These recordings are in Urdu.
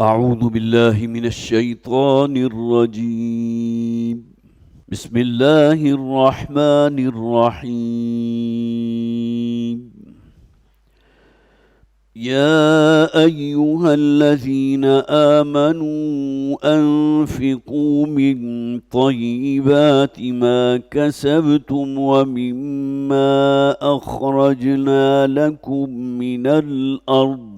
أعوذ بالله من الشيطان الرجيم. بسم الله الرحمن الرحيم. يا أيها الذين آمنوا أنفقوا من طيبات ما كسبتم ومما أخرجنا لكم من الأرض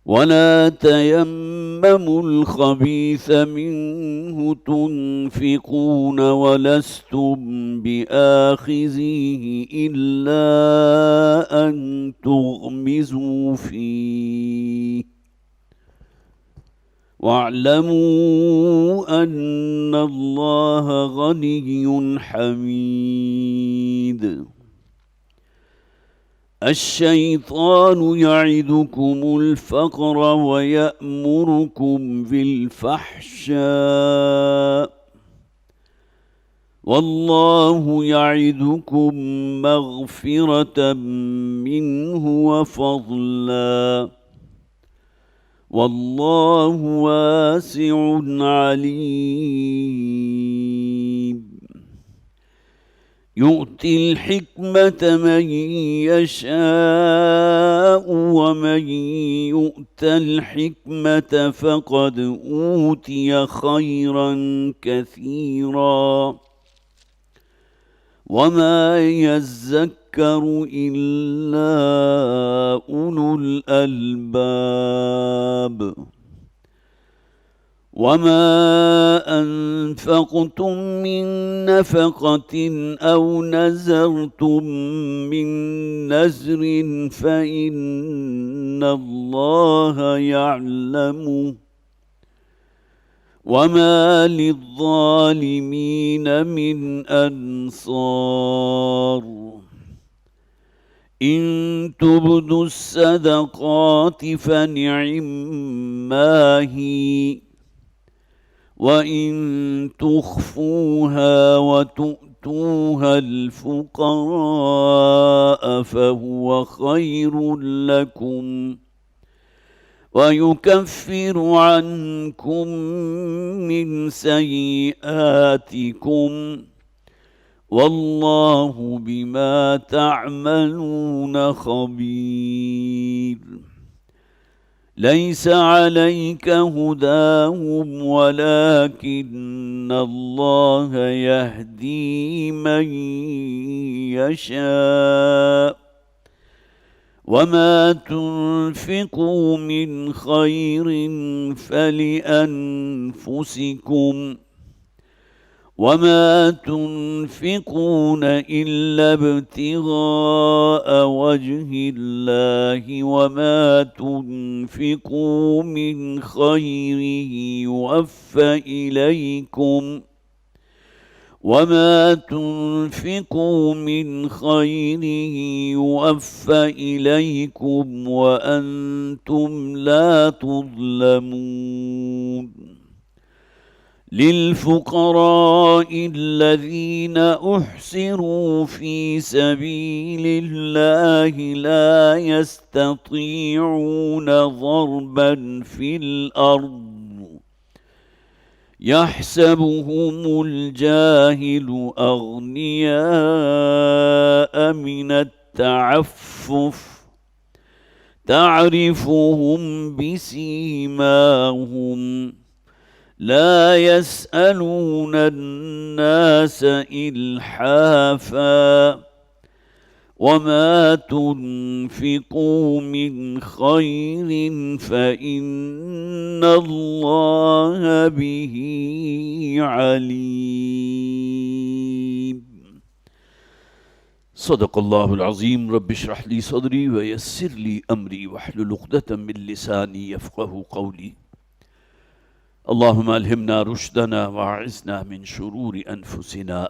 ولا تيمموا الخبيث منه تنفقون ولستم بآخذيه إلا أن تغمزوا فيه واعلموا أن الله غني حميد. الشيطان يعدكم الفقر ويأمركم بالفحشاء والله يعدكم مغفرة منه وفضلا والله واسع عليم. يؤتي الحكمة من يشاء ومن يؤت الحكمة فقد أوتي خيرا كثيرا وما يذكر إلا أولو الألباب. وما أنفقتم من نفقة أو نذرتم من نذر فإن الله يعلمه وما للظالمين من أنصار. إن تبدوا الصدقات فنعما هي وإن تخفوها وتؤتوها الفقراء فهو خير لكم ويكفر عنكم من سيئاتكم والله بما تعملون خبير. ليس عليك هداهم ولكن الله يهدي من يشاء وما تنفقوا من خير فلأنفسكم وما تنفقون إلا ابتغاء وجه الله وما تنفقوا من خير يوفى إليكم وما تنفقوا من خير يوفى إليكم وأنتم لا تظلمون. للفقراء الذين أحصروا في سبيل الله لا يستطيعون ضربا في الأرض يحسبهم الجاهل أغنياء من التعفف تعرفهم بسيماهم لا يسألون الناس إلحافا وما تنفقوا من خير فإن الله به عليم. صدق الله العظيم. رب اشرح لي صدري ويسر لي أمري واحلل عقدة من لساني يفقه قولي. اللهم ألهمنا رشدنا وأعذنا من شرور أنفسنا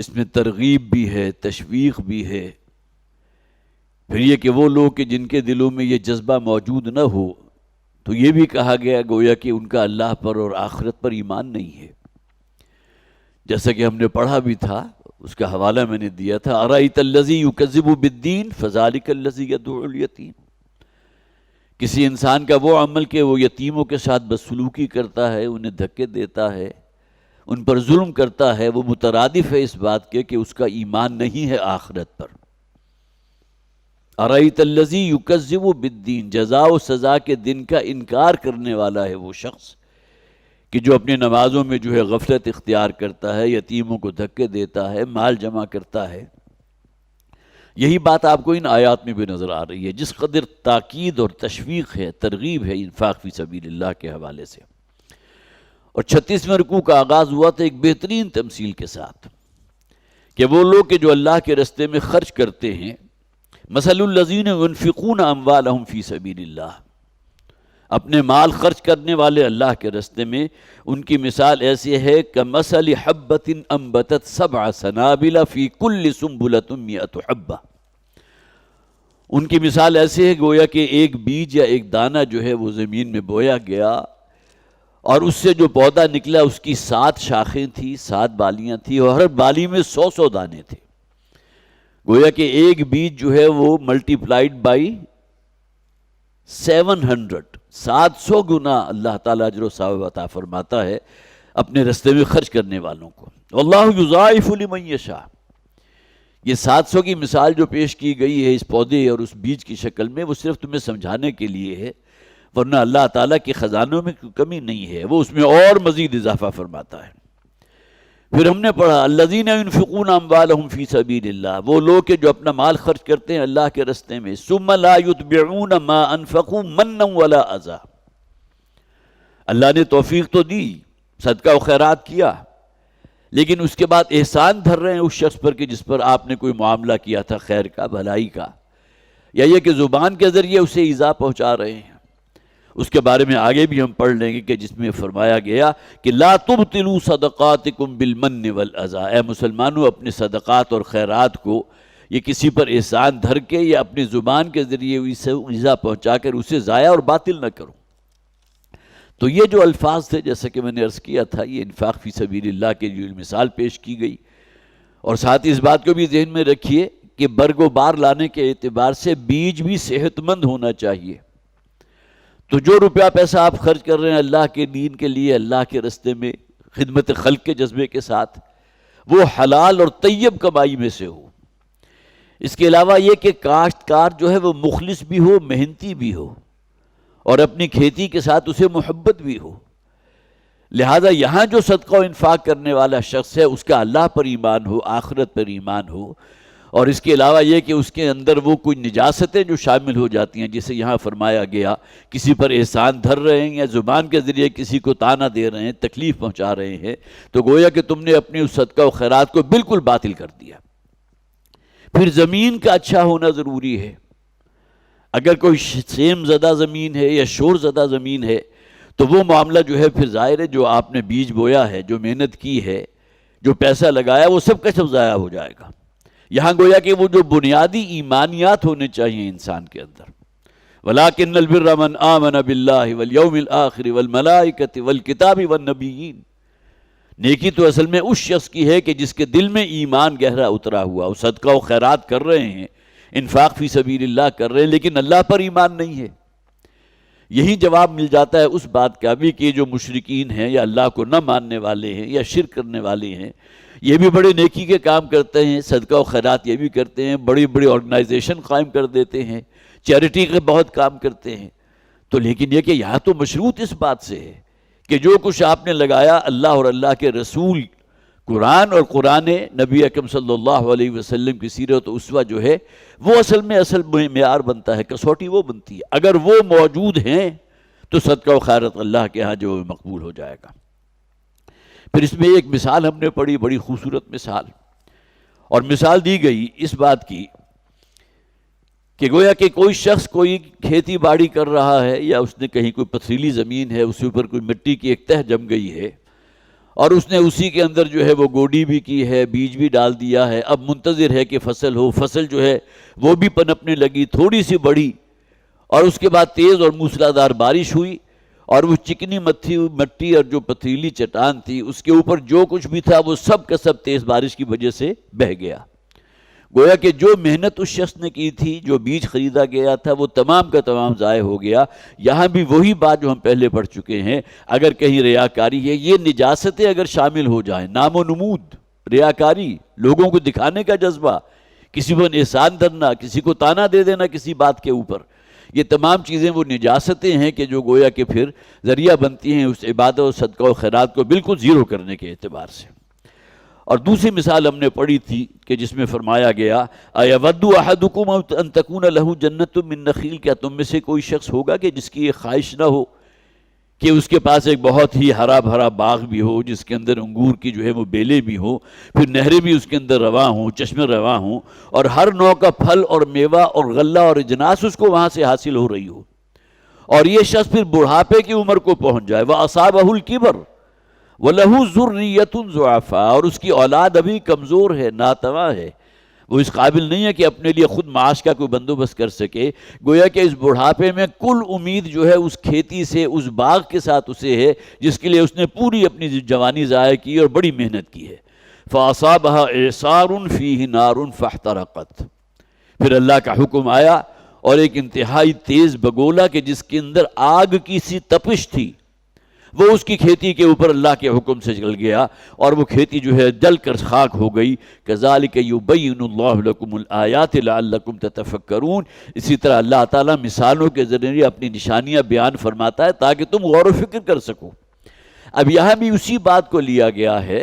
اس میں ترغیب بھی ہے، تشویق بھی ہے۔ پھر یہ کہ وہ لوگ کہ جن کے دلوں میں یہ جذبہ موجود نہ ہو، تو یہ بھی کہا گیا گویا کہ ان کا اللہ پر اور آخرت پر ایمان نہیں ہے۔ جیسا کہ ہم نے پڑھا بھی تھا، اس کا حوالہ میں نے دیا تھا، أَرَأَيْتَ الَّذِي يُكَذِّبُ بِالدِّينِ فَذَلِكَ الَّذِي يَدْعُو الْيَتِيمَ۔ کسی انسان کا وہ عمل کہ وہ یتیموں کے ساتھ بدسلوکی کرتا ہے، انہیں دھکے دیتا ہے، ان پر ظلم کرتا ہے، وہ مترادف ہے اس بات کے کہ اس کا ایمان نہیں ہے آخرت پر۔ أَرَأَيْتَ الَّذِي يُكَذِّبُ بِالدِّينِ، جزا و سزا کے دن کا انکار کرنے والا ہے وہ شخص کہ جو اپنی نمازوں میں جو ہے غفلت اختیار کرتا ہے، یتیموں کو دھکے دیتا ہے، مال جمع کرتا ہے۔ یہی بات آپ کو ان آیات میں بھی نظر آ رہی ہے، جس قدر تاکید اور تشویق ہے، ترغیب ہے انفاق فی سبیل اللہ کے حوالے سے۔ اور 36ویں رکوع کا آغاز ہوا تھا ایک بہترین تمثیل کے ساتھ کہ وہ لوگ کہ جو اللہ کے رستے میں خرچ کرتے ہیں، مثل الذین ينفقون اموالهم فی سبیل اللہ، اپنے مال خرچ کرنے والے اللہ کے رستے میں، ان کی مثال ایسی ہے کمثل حبۃ انبتت 7 سنابل فی کل سنبلۃ 100 حبہ۔ ان کی مثال ایسی ہے گویا کہ ایک بیج یا ایک دانہ جو ہے وہ زمین میں بویا گیا اور اس سے جو پودا نکلا اس کی 7 شاخیں تھیں، 7 بالیاں تھیں، اور ہر بالی میں 100 دانے تھے۔ گویا کہ ایک بیج جو ہے وہ ملٹیپلائڈ بائی 700 گنا اللہ تعالیٰ اجر و ثواب عطا فرماتا ہے اپنے رستے میں خرچ کرنے والوں کو۔ واللہ یضاعف لمن یشاء۔ یہ 700 کی مثال جو پیش کی گئی ہے اس پودے اور اس بیج کی شکل میں، وہ صرف تمہیں سمجھانے کے لیے ہے، ورنہ اللہ تعالیٰ کے خزانوں میں کوئی کمی نہیں ہے، وہ اس میں اور مزید اضافہ فرماتا ہے۔ پھر ہم نے پڑھا الذین ينفقون اموالهم فی سبیل اللہ، وہ لوگ کہ جو اپنا مال خرچ کرتے ہیں اللہ کے رستے میں، ثم لا یتبعون ما انفقوا منا ولا اذى۔ اللہ نے توفیق تو دی، صدقہ و خیرات کیا، لیکن اس کے بعد احسان دھر رہے ہیں اس شخص پر کہ جس پر آپ نے کوئی معاملہ کیا تھا خیر کا، بھلائی کا، یا یہ کہ زبان کے ذریعے اسے ایذا پہنچا رہے ہیں۔ اس کے بارے میں آگے بھی ہم پڑھ لیں گے کہ جس میں فرمایا گیا کہ لا تبطلوا صدقاتکم بالمن والاذى، اے مسلمانوں اپنے صدقات اور خیرات کو یہ کسی پر احسان دھر کے یا اپنی زبان کے ذریعے اسے ایذا پہنچا کر اسے ضائع اور باطل نہ کرو۔ تو یہ جو الفاظ تھے جیسا کہ میں نے عرض کیا تھا، یہ انفاق فی سبیل اللہ کے جو مثال پیش کی گئی، اور ساتھ ہی اس بات کو بھی ذہن میں رکھیے کہ برگ و بار لانے کے اعتبار سے بیج بھی صحت مند ہونا چاہیے۔ تو جو روپیہ پیسہ آپ خرچ کر رہے ہیں اللہ کے دین کے لیے، اللہ کے رستے میں خدمت خلق کے جذبے کے ساتھ، وہ حلال اور طیب کمائی میں سے ہو۔ اس کے علاوہ یہ کہ کاشتکار جو ہے وہ مخلص بھی ہو، محنتی بھی ہو، اور اپنی کھیتی کے ساتھ اسے محبت بھی ہو۔ لہذا یہاں جو صدقہ و انفاق کرنے والا شخص ہے اس کا اللہ پر ایمان ہو، آخرت پر ایمان ہو، اور اس کے علاوہ یہ کہ اس کے اندر وہ کوئی نجاستیں جو شامل ہو جاتی ہیں، جسے یہاں فرمایا گیا کسی پر احسان دھر رہے ہیں یا زبان کے ذریعے کسی کو تانا دے رہے ہیں، تکلیف پہنچا رہے ہیں، تو گویا کہ تم نے اپنی اس صدقہ و خیرات کو بالکل باطل کر دیا۔ پھر زمین کا اچھا ہونا ضروری ہے۔ اگر کوئی سیم زدہ زمین ہے یا شور زدہ زمین ہے تو وہ معاملہ جو ہے پھر ظاہر ہے جو آپ نے بیج بویا ہے، جو محنت کی ہے، جو پیسہ لگایا، وہ سب کا سب ضائع ہو جائے گا۔ یہاں گویا کہ وہ جو بنیادی ایمانیات ہونے چاہیے انسان کے اندر، وَلَٰكِنَّ الْبِرَّ مَنْ آمَنَ بِاللَّهِ وَالْيَوْمِ الْآخِرِ وَالْمَلَائِكَةِ وَالْكِتَابِ وَالنَّبِيِّينَ۔ نیکی تو اصل میں اس شخص کی ہے کہ جس کے دل میں ایمان گہرا اترا ہوا، وہ صدقہ و خیرات کر رہے ہیں، انفاق فی سبیل اللہ کر رہے ہیں، لیکن اللہ پر ایمان نہیں ہے۔ یہی جواب مل جاتا ہے اس بات کا بھی کہ جو مشرکین ہیں یا اللہ کو نہ ماننے والے ہیں یا شرک کرنے والے ہیں، یہ بھی بڑے نیکی کے کام کرتے ہیں، صدقہ و خیرات یہ بھی کرتے ہیں، بڑی بڑی آرگنائزیشن قائم کر دیتے ہیں، چیریٹی کے بہت کام کرتے ہیں، تو لیکن یہ کہ یہاں تو مشروط اس بات سے ہے کہ جو کچھ آپ نے لگایا اللہ اور اللہ کے رسول، قرآن اور قرآن نبی اکرم صلی اللہ علیہ وسلم کی سیرت و اسوہ جو ہے وہ اصل معیار بنتا ہے، کسوٹی وہ بنتی ہے۔ اگر وہ موجود ہیں تو صدقہ و خیرات اللہ کے ہاں جو مقبول ہو جائے گا۔ پھر اس میں ایک مثال ہم نے پڑھی، بڑی خوبصورت مثال، اور مثال دی گئی اس بات کی کہ گویا کہ کوئی شخص کوئی کھیتی باڑی کر رہا ہے یا اس نے کہیں کوئی پتھریلی زمین ہے، اس کے اوپر کوئی مٹی کی ایک تہ جم گئی ہے، اور اس نے اسی کے اندر جو ہے وہ گوڈی بھی کی ہے، بیج بھی ڈال دیا ہے، اب منتظر ہے کہ فصل ہو، فصل جو ہے وہ بھی پنپنے لگی، تھوڑی سی بڑی، اور اس کے بعد تیز اور موسلادھار بارش ہوئی، اور وہ چکنی مٹی اور جو پتھریلی چٹان تھی اس کے اوپر جو کچھ بھی تھا وہ سب کا سب تیز بارش کی وجہ سے بہہ گیا۔ گویا کہ جو محنت اس شخص نے کی تھی، جو بیج خریدا گیا تھا، وہ تمام کا تمام ضائع ہو گیا۔ یہاں بھی وہی بات جو ہم پہلے پڑھ چکے ہیں، اگر کہیں ریاکاری ہے، یہ نجاستیں اگر شامل ہو جائیں، نام و نمود، ریاکاری، لوگوں کو دکھانے کا جذبہ، کسی پر احسان دھرنا، کسی کو تانا دے دینا کسی بات کے اوپر، یہ تمام چیزیں وہ نجاستیں ہیں کہ جو گویا کہ پھر ذریعہ بنتی ہیں اس عبادت و صدقہ و خیرات کو بالکل زیرو کرنے کے اعتبار سے۔ اور دوسری مثال ہم نے پڑھی تھی کہ جس میں فرمایا گیا اَيَوَدُّ أَحَدُكُمْ أَن تَكُونَ لَهُ جَنَّةٌ مِّن نَخِيلٍ، کیا تم میں سے کوئی شخص ہوگا کہ جس کی یہ خواہش نہ ہو کہ اس کے پاس ایک بہت ہی ہرا بھرا باغ بھی ہو، جس کے اندر انگور کی جو ہے وہ بیلیں بھی ہوں، پھر نہریں بھی اس کے اندر رواں ہوں، چشمے رواں ہوں، اور ہر نوع کا پھل اور میوہ اور غلہ اور اجناس اس کو وہاں سے حاصل ہو رہی ہو، اور یہ شخص پھر بڑھاپے کی عمر کو پہنچ جائے، وَأَصَابَهُ الْكِبَرُ وَلَهُ ذُرِّيَّةٌ ضُعَفَاء، اور اس کی اولاد ابھی کمزور ہے، ناتواں ہے، وہ اس قابل نہیں ہے کہ اپنے لیے خود معاش کا کوئی بندوبست کر سکے۔ گویا کہ اس بڑھاپے میں کل امید جو ہے اس کھیتی سے، اس باغ کے ساتھ اسے ہے جس کے لیے اس نے پوری اپنی جوانی ضائع کی اور بڑی محنت کی ہے۔ فَأَصَابَهَا إِعْصَارٌ فِيهِ نَارٌ فَاحْتَرَقَتْ، پھر اللہ کا حکم آیا اور ایک انتہائی تیز بگولا کہ جس کے اندر آگ کی سی تپش تھی، وہ اس کی کھیتی کے اوپر اللہ کے حکم سے چل گیا اور وہ کھیتی جو ہے جل کر خاک ہو گئی۔ كَذَلِكَ يُبَيِّنُ اللَّهُ لَكُمُ الْآيَاتِ لَعَلَّكُمْ تَتَفَكَّرُونَ، اسی طرح اللہ تعالیٰ مثالوں کے ذریعے اپنی نشانیاں بیان فرماتا ہے تاکہ تم غور و فکر کر سکو۔ اب یہاں بھی اسی بات کو لیا گیا ہے،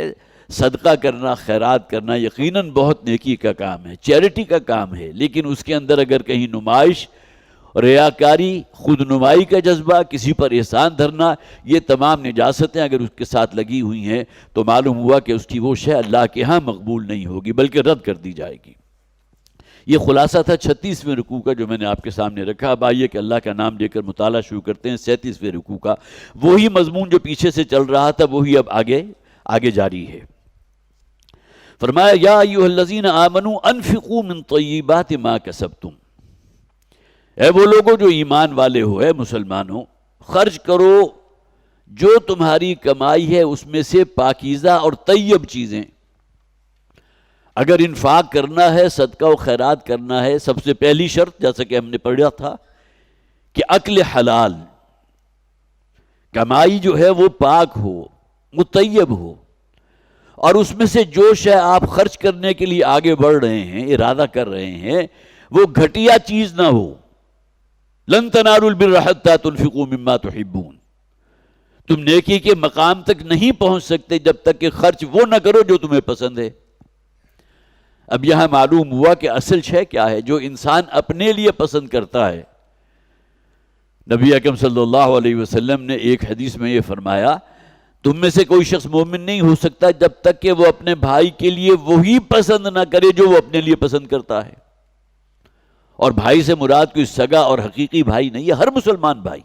صدقہ کرنا، خیرات کرنا یقیناً بہت نیکی کا کام ہے، چیریٹی کا کام ہے، لیکن اس کے اندر اگر کہیں نمائش، ریاکاری، خود نمائی کا جذبہ، کسی پر احسان دھرنا، یہ تمام نجاستیں اگر اس کے ساتھ لگی ہوئی ہیں تو معلوم ہوا کہ اس کی وہ شے اللہ کے ہاں مقبول نہیں ہوگی بلکہ رد کر دی جائے گی۔ یہ خلاصہ تھا 36ویں رکوع کا جو میں نے آپ کے سامنے رکھا۔ اب آئیے کہ اللہ کا نام لے کر مطالعہ شروع کرتے ہیں 37ویں رکوع کا۔ وہی مضمون جو پیچھے سے چل رہا تھا وہی اب آگے جاری ہے۔ فرمایا یا ایھا الذین آمنوا انفقوا من طیبات ما کسبتم، اے وہ لوگوں جو ایمان والے ہو، اے مسلمانوں، خرچ کرو جو تمہاری کمائی ہے اس میں سے پاکیزہ اور طیب چیزیں۔ اگر انفاق کرنا ہے، صدقہ و خیرات کرنا ہے، سب سے پہلی شرط جیسا کہ ہم نے پڑھا تھا کہ اکل حلال، کمائی جو ہے وہ پاک ہو، مطیب ہو، اور اس میں سے جو شے آپ خرچ کرنے کے لیے آگے بڑھ رہے ہیں، ارادہ کر رہے ہیں، وہ گھٹیا چیز نہ ہو۔ لن تنالوا البر حتى تنفقوا مما تحبون، تم نیکی کے مقام تک نہیں پہنچ سکتے جب تک کہ خرچ وہ نہ کرو جو تمہیں پسند ہے۔ اب یہاں معلوم ہوا کہ اصل شے کیا ہے جو انسان اپنے لیے پسند کرتا ہے۔ نبی اکرم صلی اللہ علیہ وسلم نے ایک حدیث میں یہ فرمایا، تم میں سے کوئی شخص مومن نہیں ہو سکتا جب تک کہ وہ اپنے بھائی کے لیے وہی پسند نہ کرے جو وہ اپنے لیے پسند کرتا ہے۔ اور بھائی سے مراد کوئی سگا اور حقیقی بھائی نہیں ہے، ہر مسلمان بھائی۔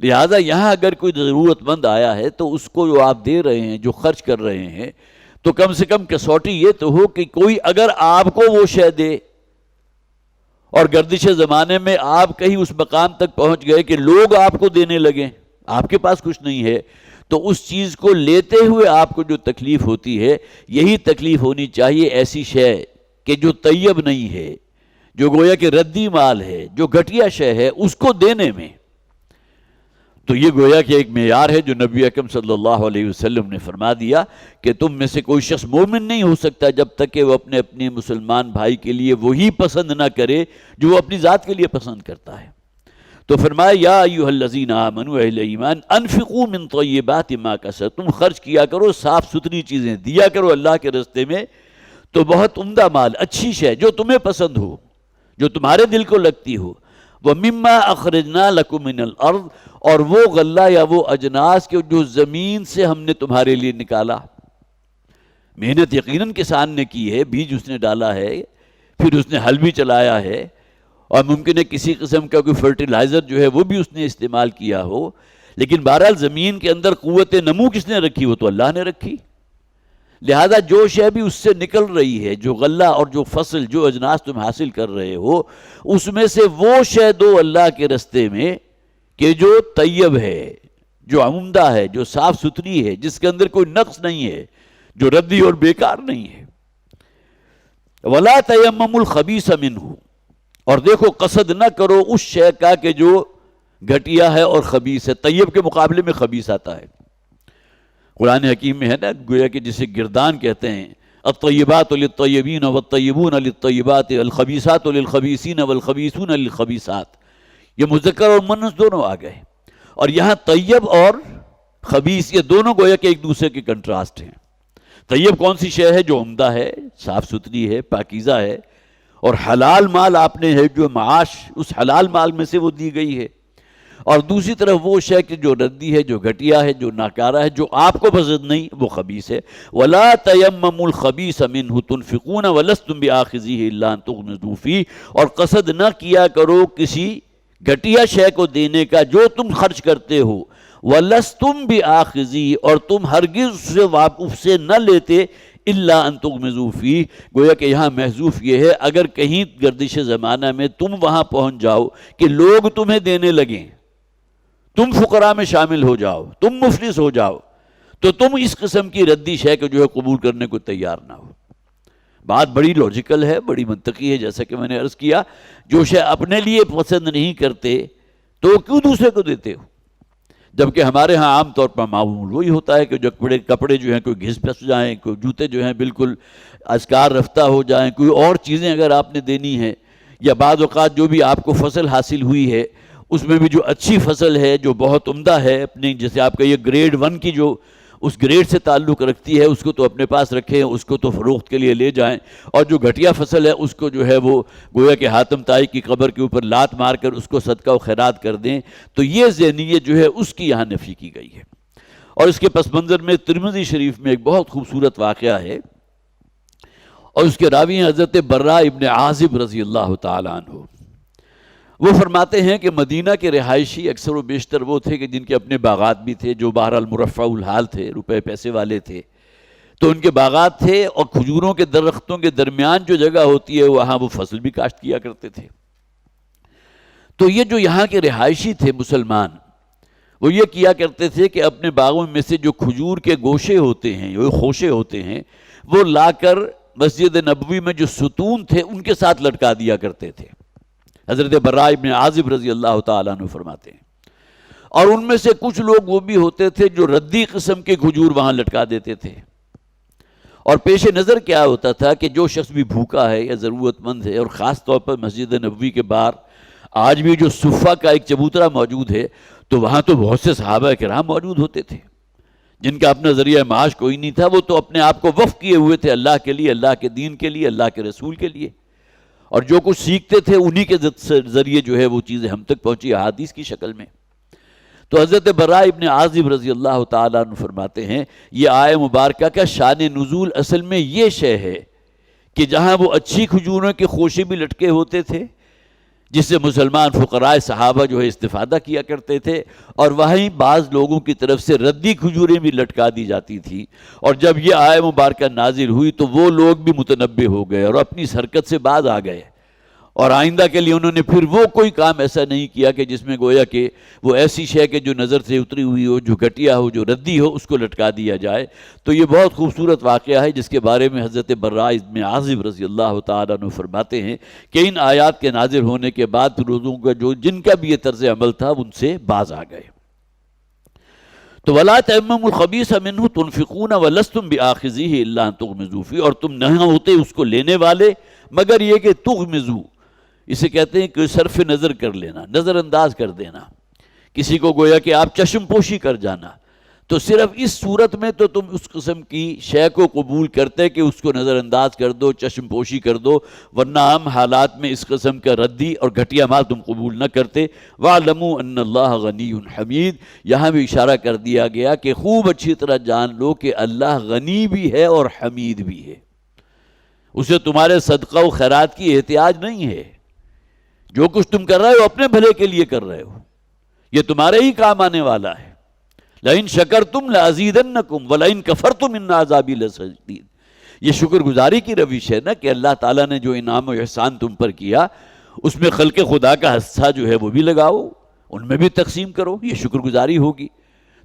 لہذا یہاں اگر کوئی ضرورت مند آیا ہے تو اس کو جو آپ دے رہے ہیں، جو خرچ کر رہے ہیں، تو کم سے کم کسوٹی یہ تو ہو کہ کوئی اگر آپ کو وہ شے دے، اور گردش زمانے میں آپ کہیں اس مقام تک پہنچ گئے کہ لوگ آپ کو دینے لگیں، آپ کے پاس کچھ نہیں ہے، تو اس چیز کو لیتے ہوئے آپ کو جو تکلیف ہوتی ہے، یہی تکلیف ہونی چاہیے ایسی شے کہ جو طیب نہیں ہے، جو گویا کہ ردی مال ہے، جو گھٹیا شے ہے، اس کو دینے میں۔ تو یہ گویا کہ ایک معیار ہے جو نبی اکرم صلی اللہ علیہ وسلم نے فرما دیا کہ تم میں سے کوئی شخص مومن نہیں ہو سکتا جب تک کہ وہ اپنے مسلمان بھائی کے لیے وہی پسند نہ کرے جو وہ اپنی ذات کے لیے پسند کرتا ہے۔ تو فرمایا یا ایھا الذین آمنوا، اہل ایمان، انفقوا من طیبات ما کسبتم، تم خرچ کیا کرو، صاف ستھری چیزیں دیا کرو اللہ کے راستے میں، تو بہت عمدہ مال، اچھی شے جو تمہیں پسند ہو، جو تمہارے دل کو لگتی ہو۔ وَمِمَّا أَخْرَجْنَا لَكُم مِّنَ الْأَرْضِ، اور وہ غلہ یا وہ اجناس کے جو زمین سے ہم نے تمہارے لیے نکالا۔ محنت یقیناً کسان نے کی ہے، بیج اس نے ڈالا ہے، پھر اس نے ہل بھی چلایا ہے، اور ممکن ہے کسی قسم کا کوئی فرٹیلائزر جو ہے وہ بھی اس نے استعمال کیا ہو، لیکن بہرحال زمین کے اندر قوت نمو کس نے رکھی؟ وہ تو اللہ نے رکھی. لہذا جو شے بھی اس سے نکل رہی ہے، جو غلہ اور جو فصل، جو اجناس تم حاصل کر رہے ہو، اس میں سے وہ شے دو اللہ کے رستے میں کہ جو طیب ہے، جو عمدہ ہے، جو صاف ستھری ہے، جس کے اندر کوئی نقص نہیں ہے، جو ردی اور بیکار نہیں ہے. وَلَا تَيَمَّمُوا الْخَبِيثَ مِنْهُ، اور دیکھو قصد نہ کرو اس شے کا کہ جو گھٹیا ہے اور خبیث ہے. طیب کے مقابلے میں خبیث آتا ہے. قرآن حکیم میں ہے نا، گویا کہ جسے گردان کہتے ہیں، الطیبات للطیبین والطیبون للطیبات الخبیثات للخبیثین والخبیثون للخبیثات. یہ مذکر اور مؤنث دونوں آ گئے، اور یہاں طیب اور خبیث یہ دونوں گویا کہ ایک دوسرے کے کنٹراسٹ ہیں. طیب کون سی شے ہے؟ جو عمدہ ہے، صاف ستھری ہے، پاکیزہ ہے، اور حلال مال آپ نے ہے جو معاش اس حلال مال میں سے وہ دی گئی ہے. اور دوسری طرف وہ شے کہ جو ردی ہے، جو گھٹیا ہے، جو ناکارہ ہے، جو آپ کو پسند نہیں، وہ خبیث ہے. وَلَا تَيَمَّمُوا الْخَبِيثَ مِنْهُ تُنْفِقُونَ وَلَسْتُمْ بِآخِذِيهِ إِلَّا أَن تُغْمِضُوا فِيهِ، اور قصد نہ کیا کرو کسی گھٹیا شے کو دینے کا جو تم خرچ کرتے ہو. وَلَسْتُمْ بِآخِذِيهِ، اور تم ہرگز اس سے نہ لیتے، الا ان تغمضوا فیہ، گویا کہ یہاں محذوف یہ ہے اگر کہیں گردش زمانہ میں تم وہاں پہنچ جاؤ کہ لوگ تمہیں دینے لگیں، تم فقراء میں شامل ہو جاؤ، تم مفلس ہو جاؤ، تو تم اس قسم کی ردی شے کو جو ہے قبول کرنے کو تیار نہ ہو. بات بڑی لاجیکل ہے، بڑی منطقی ہے. جیسا کہ میں نے عرض کیا، جو شے اپنے لیے پسند نہیں کرتے تو کیوں دوسرے کو دیتے ہو؟ جبکہ ہمارے ہاں عام طور پر معمول وہی ہوتا ہے کہ جو کپڑے جو ہیں کوئی گھس پھس جائیں، کوئی جوتے جو ہیں بالکل ازکار رفتہ ہو جائیں، کوئی اور چیزیں اگر آپ نے دینی ہیں، یا بعض اوقات جو بھی آپ کو فصل حاصل ہوئی ہے اس میں بھی جو اچھی فصل ہے، جو بہت عمدہ ہے، اپنی جیسے آپ کا یہ گریڈ 1 کی جو اس گریڈ سے تعلق رکھتی ہے، اس کو تو اپنے پاس رکھیں، اس کو تو فروخت کے لیے لے جائیں. اور جو گھٹیا فصل ہے اس کو جو ہے وہ گویا کہ حاتم طائی کی قبر کے اوپر لات مار کر اس کو صدقہ و خیرات کر دیں. تو یہ ذہنیت جو ہے اس کی یہاں نفی کی گئی ہے. اور اس کے پس منظر میں ترمذی شریف میں ایک بہت خوبصورت واقعہ ہے، اور اس کے راوی ہیں حضرت براء ابن عازب رضی اللہ تعالیٰ عنہ. وہ فرماتے ہیں کہ مدینہ کے رہائشی اکثر و بیشتر وہ تھے کہ جن کے اپنے باغات بھی تھے، جو بہرحال مرفع الحال تھے، روپے پیسے والے تھے، تو ان کے باغات تھے، اور کھجوروں کے درختوں کے درمیان جو جگہ ہوتی ہے وہاں وہ فصل بھی کاشت کیا کرتے تھے. تو یہ جو یہاں کے رہائشی تھے مسلمان، وہ یہ کیا کرتے تھے کہ اپنے باغوں میں سے جو کھجور کے گوشے ہوتے ہیں، جو خوشے ہوتے ہیں، وہ لا کر مسجد نبوی میں جو ستون تھے ان کے ساتھ لٹکا دیا کرتے تھے. حضرت براء ابن عازب رضی اللہ تعالیٰ عنہ فرماتے ہیں. اور ان میں سے کچھ لوگ وہ بھی ہوتے تھے جو ردی قسم کے کھجور وہاں لٹکا دیتے تھے. اور پیش نظر کیا ہوتا تھا کہ جو شخص بھی بھوکا ہے یا ضرورت مند ہے، اور خاص طور پر مسجد نبوی کے باہر آج بھی جو صفہ کا ایک چبوترا موجود ہے، تو وہاں تو بہت سے صحابہ کرام موجود ہوتے تھے جن کا اپنا ذریعہ معاش کوئی نہیں تھا. وہ تو اپنے آپ کو وقف کیے ہوئے تھے اللہ کے لیے، اللہ کے دین کے لیے، اللہ کے رسول کے لیے. اور جو کچھ سیکھتے تھے انہی کے ذریعے جو ہے وہ چیزیں ہم تک پہنچی احادیث کی شکل میں. تو حضرت براء ابن عازب رضی اللہ تعالیٰ عنہ فرماتے ہیں، یہ آیہ مبارکہ کا شان نزول اصل میں یہ شے ہے کہ جہاں وہ اچھی کھجوروں کے خوشے بھی لٹکے ہوتے تھے جس سے مسلمان فقراء صحابہ جو ہے استفادہ کیا کرتے تھے، اور وہیں بعض لوگوں کی طرف سے ردی کھجوریں بھی لٹکا دی جاتی تھی. اور جب یہ آیہ مبارکہ نازل ہوئی تو وہ لوگ بھی متنبہ ہو گئے اور اپنی اس حرکت سے باز آ گئے، اور آئندہ کے لیے انہوں نے پھر وہ کوئی کام ایسا نہیں کیا کہ جس میں گویا کہ وہ ایسی شے کہ جو نظر سے اتری ہوئی ہو، جو گھٹیا ہو، جو ردی ہو، اس کو لٹکا دیا جائے. تو یہ بہت خوبصورت واقعہ ہے جس کے بارے میں حضرت براء ابن عازب رضی اللہ تعالیٰ عنہ فرماتے ہیں کہ ان آیات کے نازل ہونے کے بعد لوگوں کا جن کا بھی یہ طرز عمل تھا ان سے باز آ گئے. تو وَلَا تَيَمَّمُوا الْخَبِيثَ مِنْهُ تُنْفِقُونَ وَلَسْتُمْ بِآخِذِيهِ إِلَّا أَن تُغْمِضُوا فِيهِ، اور تم نہ ہوتے اس کو لینے والے مگر یہ کہ تغمضوا، اسے کہتے ہیں کہ صرف نظر کر لینا، نظر انداز کر دینا، کسی کو گویا کہ آپ چشم پوشی کر جانا. تو صرف اس صورت میں تو تم اس قسم کی شے کو قبول کرتے کہ اس کو نظر انداز کر دو، چشم پوشی کر دو، ورنہ عام حالات میں اس قسم کا ردی اور گھٹیا مال تم قبول نہ کرتے. وَاعْلَمُوا أَنَّ اللَّهَ غَنِيٌّ حَمِيدٌ، یہاں بھی اشارہ کر دیا گیا کہ خوب اچھی طرح جان لو کہ اللہ غنی بھی ہے اور حمید بھی ہے. اسے تمہارے صدقہ و خیرات کی احتیاج نہیں ہے. جو کچھ تم کر رہے ہو اپنے بھلے کے لیے کر رہے ہو. یہ تمہارے ہی کام آنے والا ہے. لئن شکرتم لازیدنکم ولئن کفرتم ان عذابی لشدید. یہ شکر گزاری کی روش ہے نا کہ اللہ تعالیٰ نے جو انعام و احسان تم پر کیا اس میں خلق خدا کا حصہ جو ہے وہ بھی لگاؤ، ان میں بھی تقسیم کرو، یہ شکر گزاری ہوگی.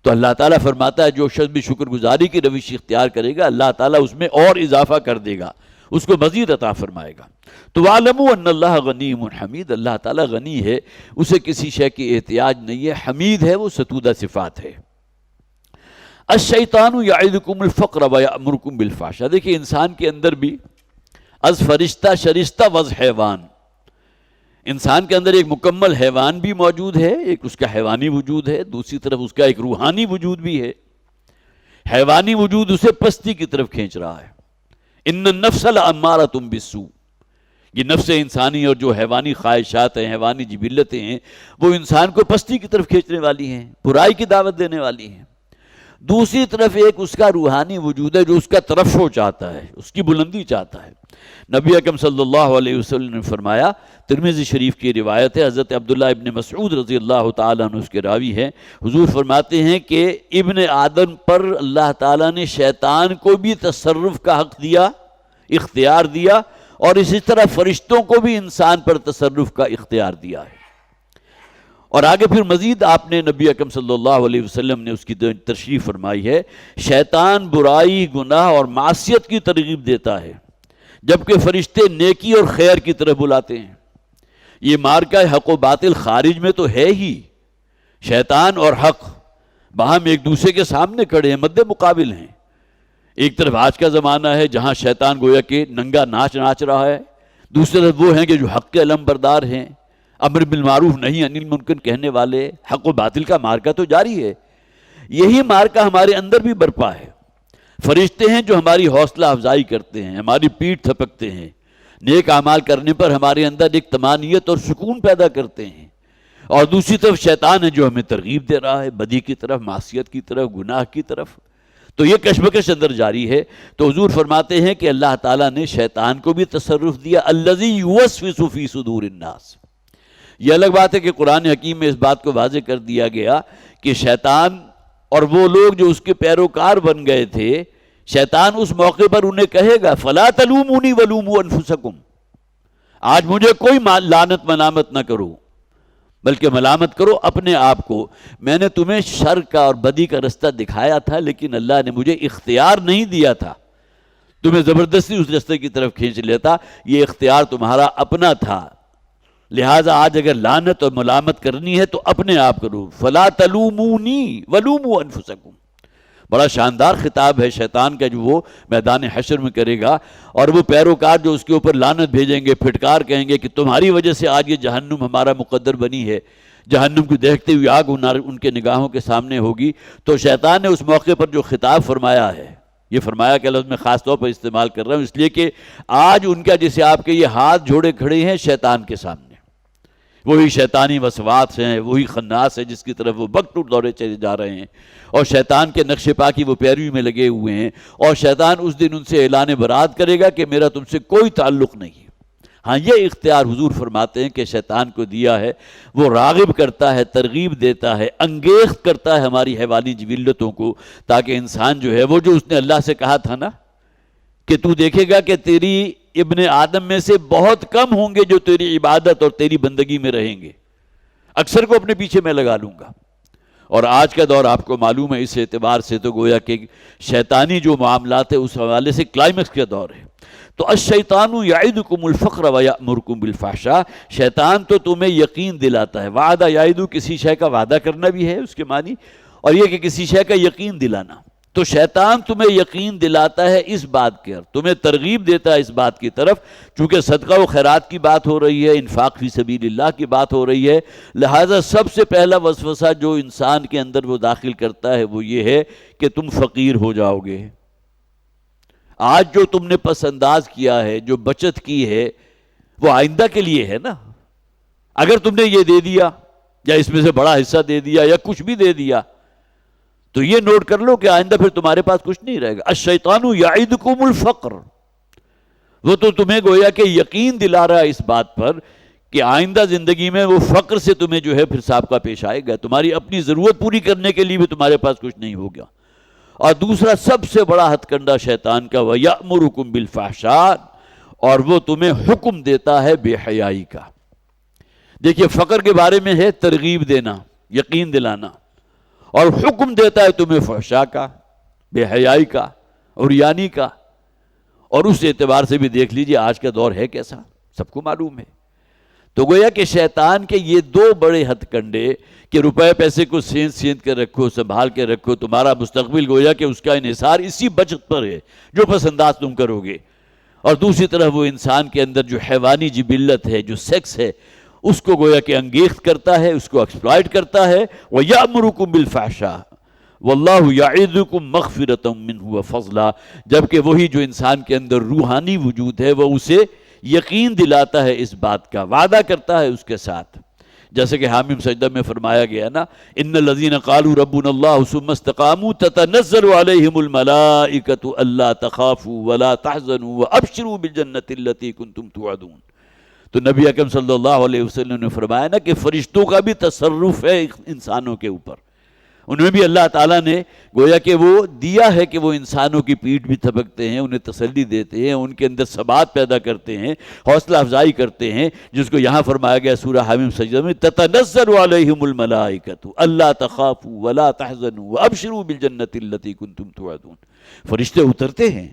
تو اللہ تعالیٰ فرماتا ہے جو شخص بھی شکر گزاری کی روش اختیار کرے گا اللہ تعالیٰ اس میں اور اضافہ کر دے گا، اس کو مزید عطا فرمائے گا. تو وَاعْلَمُوا أَنَّ اللَّهَ غَنِيٌّ حَمِيدٌ. اللہ تعالیٰ غنی ہے، اسے کسی شے کی احتیاج نہیں ہے، حمید ہے، وہ ستودہ صفات ہے. الشیطان یعدکم الفقر ویأمرکم بالفحشاء. دیکھیے انسان کے اندر بھی از فرشتہ شرشتہ وز حیوان، انسان کے اندر ایک مکمل حیوان بھی موجود ہے، ایک اس کا حیوانی وجود ہے، دوسری طرف اس کا ایک روحانی وجود بھی ہے. حیوانی وجود اسے پستی کی طرف کھینچ رہا ہے. ان النفس لامارۃ بالسوء. یہ نفس انسانی اور جو حیوانی خواہشات ہیں، حیوانی جبلتیں ہیں، وہ انسان کو پستی کی طرف کھینچنے والی ہیں، برائی کی دعوت دینے والی ہیں. دوسری طرف ایک اس کا روحانی وجود ہے جو اس کا ترفع چاہتا ہے، اس کی بلندی چاہتا ہے. نبی اکرم صلی اللہ علیہ وسلم نے فرمایا، ترمذی شریف کی روایت ہے، حضرت عبداللہ ابن مسعود رضی اللہ تعالیٰ عنہ اس کے راوی ہیں، حضور فرماتے ہیں کہ ابن آدم پر اللہ تعالیٰ نے شیطان کو بھی تصرف کا حق دیا، اختیار دیا، اور اسی طرح فرشتوں کو بھی انسان پر تصرف کا اختیار دیا ہے. اور آگے پھر مزید آپ نے نبی اکرم صلی اللہ علیہ وسلم نے اس کی تشریح فرمائی ہے، شیطان برائی، گناہ اور معصیت کی ترغیب دیتا ہے جبکہ فرشتے نیکی اور خیر کی طرف بلاتے ہیں. یہ مارکہ حق و باطل خارج میں تو ہے ہی، شیطان اور حق باہم ایک دوسرے کے سامنے کھڑے ہیں، مد مقابل ہیں. ایک طرف آج کا زمانہ ہے جہاں شیطان گویا کہ ننگا ناچ رہا ہے، دوسری طرف وہ ہیں کہ جو حق کے علم بردار ہیں، امر بالمعروف نہی عن المنکر کہنے والے. حق و باطل کا مارکہ تو جاری ہے. یہی مارکہ ہمارے اندر بھی برپا ہے. فرشتے ہیں جو ہماری حوصلہ افزائی کرتے ہیں، ہماری پیٹھ تھپکتے ہیں، نیک اعمال کرنے پر ہمارے اندر ایک طمانینت اور سکون پیدا کرتے ہیں. اور دوسری طرف شیطان ہے جو ہمیں ترغیب دے رہا ہے بدی کی طرف، معصیت کی طرف، گناہ کی طرف. تو یہ کشمکش اندر جاری ہے. تو حضور فرماتے ہیں کہ اللہ تعالیٰ نے شیطان کو بھی تصرف دیا، الذی یوسوس فی صدور الناس. یہ الگ بات ہے کہ قرآن حکیم میں اس بات کو واضح کر دیا گیا کہ شیطان اور وہ لوگ جو اس کے پیروکار بن گئے تھے، شیطان اس موقع پر انہیں کہے گا فَلَا تَلُومُونِي وَلُومُوا أَنفُسَكُمْ. آج مجھے کوئی لعنت ملامت نہ کرو بلکہ ملامت کرو اپنے آپ کو. میں نے تمہیں شر کا اور بدی کا رستہ دکھایا تھا لیکن اللہ نے مجھے اختیار نہیں دیا تھا، تمہیں زبردستی اس رستے کی طرف کھینچ لیتا. یہ اختیار تمہارا اپنا تھا، لہٰذا آج اگر لعنت اور ملامت کرنی ہے تو اپنے آپ کرو. فَلَا تَلُومُونِي وَلُومُوا أَنفُسَكُمْ. بڑا شاندار خطاب ہے شیطان کا جو وہ میدان حشر میں کرے گا، اور وہ پیروکار جو اس کے اوپر لعنت بھیجیں گے، پھٹکار کہیں گے کہ تمہاری وجہ سے آج یہ جہنم ہمارا مقدر بنی ہے. جہنم کو دیکھتے ہوئے آگ ان کے نگاہوں کے سامنے ہوگی. تو شیطان نے اس موقع پر جو خطاب فرمایا ہے، یہ فرمایا کہ لفظ میں خاص طور پر استعمال کر رہا ہوں اس لیے کہ آج ان کا جسے آپ کے یہ ہاتھ جوڑے کھڑے ہیں شیطان کے سامنے، وہی شیطانی وسواس ہیں، وہی خناس ہے جس کی طرف وہ بکٹوٹ دورے چلے جا رہے ہیں، اور شیطان کے نقش پا کی وہ پیروی میں لگے ہوئے ہیں. اور شیطان اس دن ان سے اعلان برات کرے گا کہ میرا تم سے کوئی تعلق نہیں. ہاں یہ اختیار حضور فرماتے ہیں کہ شیطان کو دیا ہے. وہ راغب کرتا ہے، ترغیب دیتا ہے، انگیخت کرتا ہے ہماری حیوانی جبلتوں کو، تاکہ انسان جو ہے وہ جو اس نے اللہ سے کہا تھا نا کہ تو دیکھے گا کہ تیری ابن آدم میں سے بہت کم ہوں گے جو تیری عبادت اور تیری بندگی میں رہیں گے، اکثر کو اپنے پیچھے میں لگا لوں گا. اور آج کا دور آپ کو معلوم ہے، اس اعتبار سے تو گویا کہ شیطانی جو معاملات ہیں اس حوالے سے کلائمیکس کا دور ہے. تو الشیطان یعدکم الفقر ویأمرکم بالفحشاء. شیطان تو تمہیں یقین دلاتا ہے. وعدہ یعدو کسی شے کا وعدہ کرنا بھی ہے اس کے معنی، اور یہ کہ کسی شے کا یقین دلانا. تو شیطان تمہیں یقین دلاتا ہے اس بات کے، تمہیں ترغیب دیتا ہے اس بات کی طرف، چونکہ صدقہ و خیرات کی بات ہو رہی ہے، انفاق فی سبیل اللہ کی بات ہو رہی ہے. لہٰذا سب سے پہلا وسوسہ جو انسان کے اندر وہ داخل کرتا ہے وہ یہ ہے کہ تم فقیر ہو جاؤ گے. آج جو تم نے پس انداز کیا ہے، جو بچت کی ہے، وہ آئندہ کے لیے ہے نا. اگر تم نے یہ دے دیا یا اس میں سے بڑا حصہ دے دیا یا کچھ بھی دے دیا تو یہ نوٹ کر لو کہ آئندہ پھر تمہارے پاس کچھ نہیں رہے گا. الشیطان یعدکم الفقر. وہ تو تمہیں گویا کہ یقین دلا رہا ہے اس بات پر کہ آئندہ زندگی میں وہ فقر سے تمہیں جو ہے پھر سابقہ پیش آئے گا، تمہاری اپنی ضرورت پوری کرنے کے لیے بھی تمہارے پاس کچھ نہیں ہوگا۔ اور دوسرا سب سے بڑا ہتھ کنڈا شیطان کا، وَيَأْمُرُكُمْ بِالْفَحْشَاءِ، اور وہ تمہیں حکم دیتا ہے بے حیائی کا۔ دیکھیے فقر کے بارے میں ہے ترغیب دینا، یقین دلانا، اور حکم دیتا ہے تمہیں فحشاء کا، بے حیائی کا، عریانی کا۔ اور اس اعتبار سے بھی دیکھ لیجئے آج کا دور ہے کیسا، سب کو معلوم ہے۔ تو گویا کہ شیطان کے یہ دو بڑے ہتھ کنڈے کہ روپے پیسے کو سینت کے رکھو، سنبھال کے رکھو، تمہارا مستقبل گویا کہ اس کا انحصار اسی بچت پر ہے جو پس انداز تم کرو گے، اور دوسری طرف وہ انسان کے اندر جو حیوانی جبلت ہے، جو سیکس ہے، اس کو گویا کہ انگیخت کرتا ہے، اس کو ایکسپلائٹ کرتا ہے۔ وَيَأْمُرُكُمْ بِالْفَحْشَاءِ وَاللَّهُ يَعِظُكُمْ مَغْفِرَةً مِّنْهُ وَفَضْلًا، جبکہ وہی جو انسان کے اندر روحانی وجود ہے وہ اسے یقین دلاتا ہے اس بات کا، وعدہ کرتا ہے اس کے ساتھ، جیسے کہ حامیم سجدہ میں فرمایا گیا نا، ان الذین قالوا ربنا اللہ ثم استقاموا تتنزل علیہم الملائکۃ الا تخافوا ولا تحزنوا وابشروا بالجنۃ التي کنتم توعدون۔ تو نبی اکرم صلی اللہ علیہ وسلم نے فرمایا نا کہ فرشتوں کا بھی تصرف ہے انسانوں کے اوپر، انہیں بھی اللہ تعالیٰ نے گویا کہ وہ دیا ہے کہ وہ انسانوں کی پیٹھ بھی تھپکتے ہیں، انہیں تسلی دیتے ہیں، ان کے اندر ثبات پیدا کرتے ہیں، حوصلہ افزائی کرتے ہیں، جس کو یہاں فرمایا گیا سورہ حامیم سجدہ میں، تتنزل علیہم الملائکۃ الا تخافوا ولا تحزنوا وابشروا بالجنۃ التي کنتم توعدون۔ فرشتے اترتے ہیں،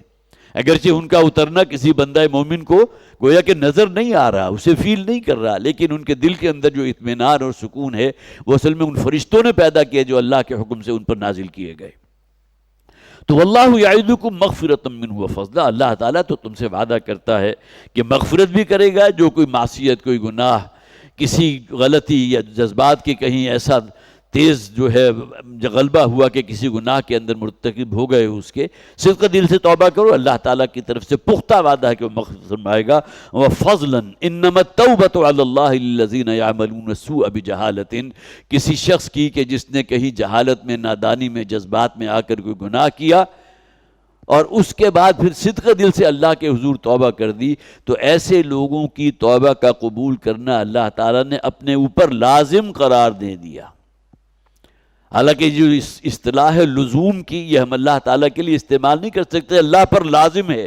اگرچہ ان کا اترنا کسی بندہ مومن کو گویا کہ نظر نہیں آ رہا، اسے فیل نہیں کر رہا، لیکن ان کے دل کے اندر جو اطمینان اور سکون ہے وہ اصل میں ان فرشتوں نے پیدا کیا جو اللہ کے حکم سے ان پر نازل کیے گئے۔ تو واللہ یعدکم مغفرۃ منہ وفضلا، اللہ تعالیٰ تو تم سے وعدہ کرتا ہے کہ مغفرت بھی کرے گا، جو کوئی معصیت، کوئی گناہ، کسی غلطی یا جذبات کے کہیں ایسا تیز جو ہے غلبہ ہوا کہ کسی گناہ کے اندر مرتکب ہو گئے، اس کے صدق دل سے توبہ کرو، اللہ تعالیٰ کی طرف سے پختہ وعدہ ہے کہ وہ مغفرت فرمائے گا۔ وَفَضْلًا إِنَّمَا التَّوْبَةُ عَلَى اللَّهِ لِلَّذِينَ يَعْمَلُونَ السُّوءَ بِجَهَالَةٍ، کسی شخص کی کہ جس نے کہیں جہالت میں، نادانی میں، جذبات میں آ کر کوئی گناہ کیا اور اس کے بعد پھر صدق دل سے اللہ کے حضور توبہ کر دی، تو ایسے لوگوں کی توبہ کا قبول کرنا اللہ تعالیٰ نے اپنے اوپر لازم قرار دے دیا۔ حالانکہ جو اصطلاح ہے لزوم کی، یہ ہم اللہ تعالیٰ کے لیے استعمال نہیں کر سکتے، اللہ پر لازم ہے۔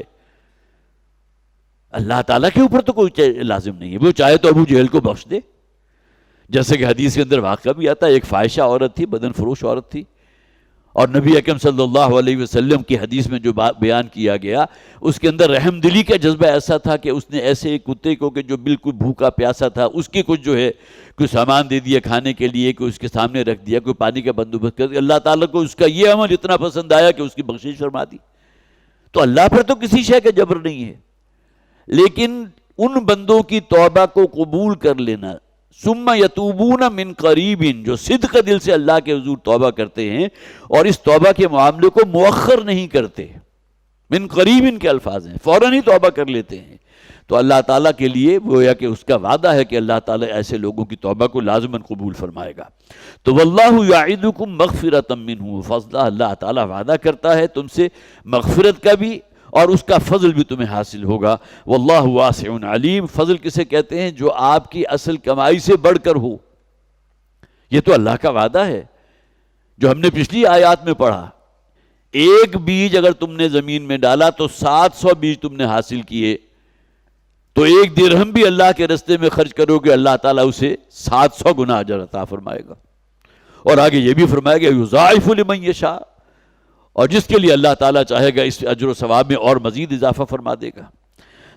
اللہ تعالیٰ کے اوپر تو کوئی لازم نہیں ہے، وہ چاہے تو ابو جہل کو بخش دے، جیسے کہ حدیث کے اندر واقعہ بھی آتا ہے، ایک فاحشہ عورت تھی، بدن فروش عورت تھی، اور نبی اکرم صلی اللہ علیہ وسلم کی حدیث میں جو بیان کیا گیا اس کے اندر رحم دلی کا جذبہ ایسا تھا کہ اس نے ایسے ایک کتے کو کہ جو بالکل بھوکا پیاسا تھا، اس کی کچھ جو ہے کوئی سامان دے دیا کھانے کے لیے، کوئی اس کے سامنے رکھ دیا، کوئی پانی کا بندوبست کر دیا، اللہ تعالیٰ کو اس کا یہ عمل اتنا پسند آیا کہ اس کی بخشش فرما دی۔ تو اللہ پر تو کسی شے کا جبر نہیں ہے، لیکن ان بندوں کی توبہ کو قبول کر لینا، ثم یتوبون من قریب، جو صدق دل سے اللہ کے حضور توبہ کرتے ہیں اور اس توبہ کے معاملے کو مؤخر نہیں کرتے، من قریب ان کے الفاظ ہیں، فوراً ہی توبہ کر لیتے ہیں، تو اللہ تعالیٰ کے لیے گویا کہ اس کا وعدہ ہے کہ اللہ تعالیٰ ایسے لوگوں کی توبہ کو لازماً قبول فرمائے گا۔ تو واللہ یعدکم مغفرۃ منہ وفضلا، اللہ تعالیٰ وعدہ کرتا ہے تم سے مغفرت کا بھی اور اس کا فضل بھی تمہیں حاصل ہوگا۔ واللہ واسع علیم، فضل کسے کہتے ہیں؟ جو آپ کی اصل کمائی سے بڑھ کر ہو، یہ تو اللہ کا وعدہ ہے جو ہم نے پچھلی آیات میں پڑھا، ایک بیج اگر تم نے زمین میں ڈالا تو 700 بیج تم نے حاصل کیے، تو ایک درہم بھی اللہ کے رستے میں خرچ کرو گے، اللہ تعالیٰ اسے 700 گنا اجر عطا فرمائے گا۔ اور آگے یہ بھی فرمایا گیا یضاعف لمن یشاء، اور جس کے لیے اللہ تعالیٰ چاہے گا اس اجر و ثواب میں اور مزید اضافہ فرما دے گا۔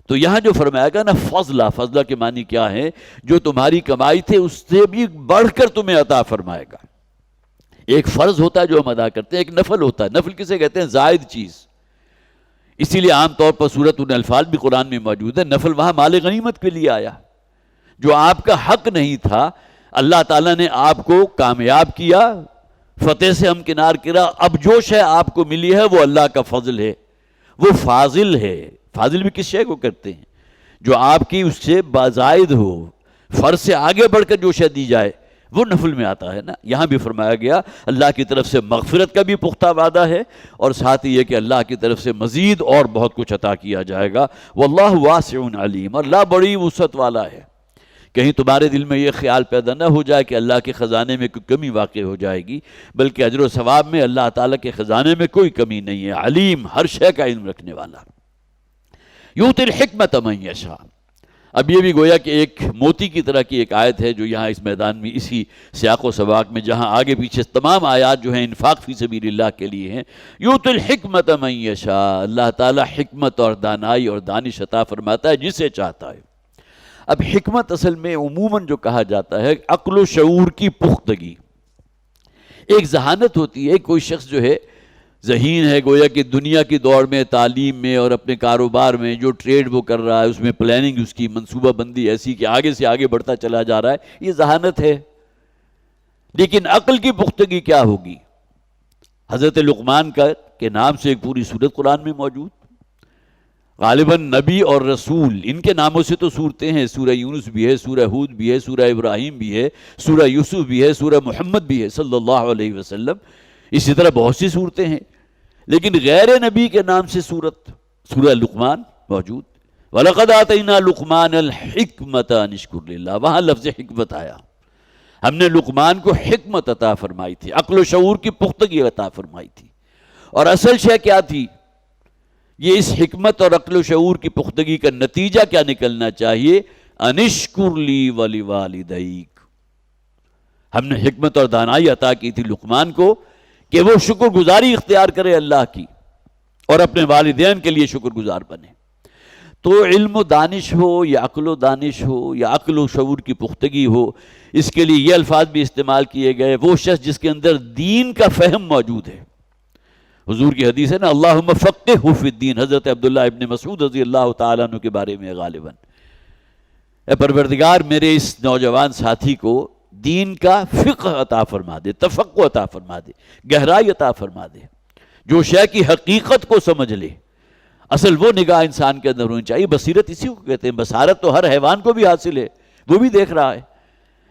تو یہاں جو فرمایا گا نا فضلہ، فضلہ کے معنی کیا ہے؟ جو تمہاری کمائی تھے اس سے بھی بڑھ کر تمہیں عطا فرمائے گا۔ ایک فرض ہوتا ہے جو ہم ادا کرتے ہیں، ایک نفل ہوتا ہے، نفل کسے کہتے ہیں؟ زائد چیز۔ اسی لیے عام طور پر سورۃ الانفال بھی قرآن میں موجود ہے، نفل وہاں مال غنیمت کے لیے آیا، جو آپ کا حق نہیں تھا، اللہ تعالیٰ نے آپ کو کامیاب کیا، فتح سے ہمکنار کرا، اب جو شے آپ کو ملی ہے وہ اللہ کا فضل ہے، وہ فاضل ہے۔ فاضل بھی کس شے کو کرتے ہیں؟ جو آپ کی اس سے بازائد ہو، فرض سے آگے بڑھ کر جو شے دی جائے وہ نفل میں آتا ہے نا۔ یہاں بھی فرمایا گیا اللہ کی طرف سے مغفرت کا بھی پختہ وعدہ ہے، اور ساتھ ہی یہ کہ اللہ کی طرف سے مزید اور بہت کچھ عطا کیا جائے گا۔ واللہ واسع علیم، اللہ بڑی وسعت والا ہے کہیں تمہارے دل میں یہ خیال پیدا نہ ہو جائے کہ اللہ کے خزانے میں کوئی کمی واقع ہو جائے گی، بلکہ اجر و ثواب میں اللہ تعالیٰ کے خزانے میں کوئی کمی نہیں ہے، علیم، ہر شے کا علم رکھنے والا۔ یؤتی الحکمۃ من یشاء، اب یہ بھی گویا کہ ایک موتی کی طرح کی ایک آیت ہے جو یہاں اس میدان میں اسی سیاق و سباق میں جہاں آگے پیچھے تمام آیات جو ہیں انفاق فی سبیل اللہ کے لیے ہیں، یؤتی الحکمۃ من یشاء، اللہ تعالیٰ حکمت اور دانائی اور دانش عطا فرماتا ہے جسے چاہتا ہے۔ اب حکمت اصل میں عموماً جو کہا جاتا ہے عقل و شعور کی پختگی، ایک ذہانت ہوتی ہے، کوئی شخص جو ہے ذہین ہے، گویا کہ دنیا کی دوڑ میں، تعلیم میں اور اپنے کاروبار میں جو ٹریڈ وہ کر رہا ہے اس میں پلاننگ، اس کی منصوبہ بندی ایسی کہ آگے سے آگے بڑھتا چلا جا رہا ہے، یہ ذہانت ہے۔ لیکن عقل کی پختگی کیا ہوگی؟ حضرت لقمان کے نام سے ایک پوری سورت قرآن میں موجود، غالباً نبی اور رسول ان کے ناموں سے تو صورتیں ہیں، سورہ یونس بھی ہے، سورہ ہود بھی ہے، سورہ ابراہیم بھی ہے، سورہ یوسف بھی ہے، سورہ محمد بھی ہے صلی اللہ علیہ وسلم، اسی طرح بہت سی صورتیں ہیں۔ لیکن غیر نبی کے نام سے سورہ لقمان موجود، وَلَقَدْ آتَيْنَا لُقْمَانَ الْحِكْمَةَ أَنِ اشْكُرْ لِلَّهِ، وہاں لفظ حکمت آیا، ہم نے لقمان کو حکمت عطا فرمائی تھی، عقل و شعور کی پختگی عطا فرمائی تھی۔ اور اصل شے کیا تھی؟ یہ اس حکمت اور عقل و شعور کی پختگی کا نتیجہ کیا نکلنا چاہیے؟ ان اشکر لی ولوالدیک، ہم نے حکمت اور دانائی عطا کی تھی لقمان کو کہ وہ شکر گزاری اختیار کرے اللہ کی اور اپنے والدین کے لیے شکر گزار بنے۔ تو علم و دانش ہو یا عقل و دانش ہو یا عقل و شعور کی پختگی ہو، اس کے لیے یہ الفاظ بھی استعمال کیے گئے، وہ شخص جس کے اندر دین کا فہم موجود ہے۔ حضور کی حدیث ہے نا، اللہم فقہہ فی الدین، حضرت عبداللہ ابن مسعود رضی اللہ تعالیٰ عنہ کے بارے میں غالباً، اے پروردگار میرے اس نوجوان ساتھی کو دین کا فقہ عطا فرما دے، تفقہ عطا فرما دے، گہرائی عطا فرما دے، جو شے کی حقیقت کو سمجھ لے۔ اصل وہ نگاہ انسان کے اندر ہونی چاہیے، بصیرت اسی کو کہتے ہیں۔ بصارت تو ہر حیوان کو بھی حاصل ہے، وہ بھی دیکھ رہا ہے،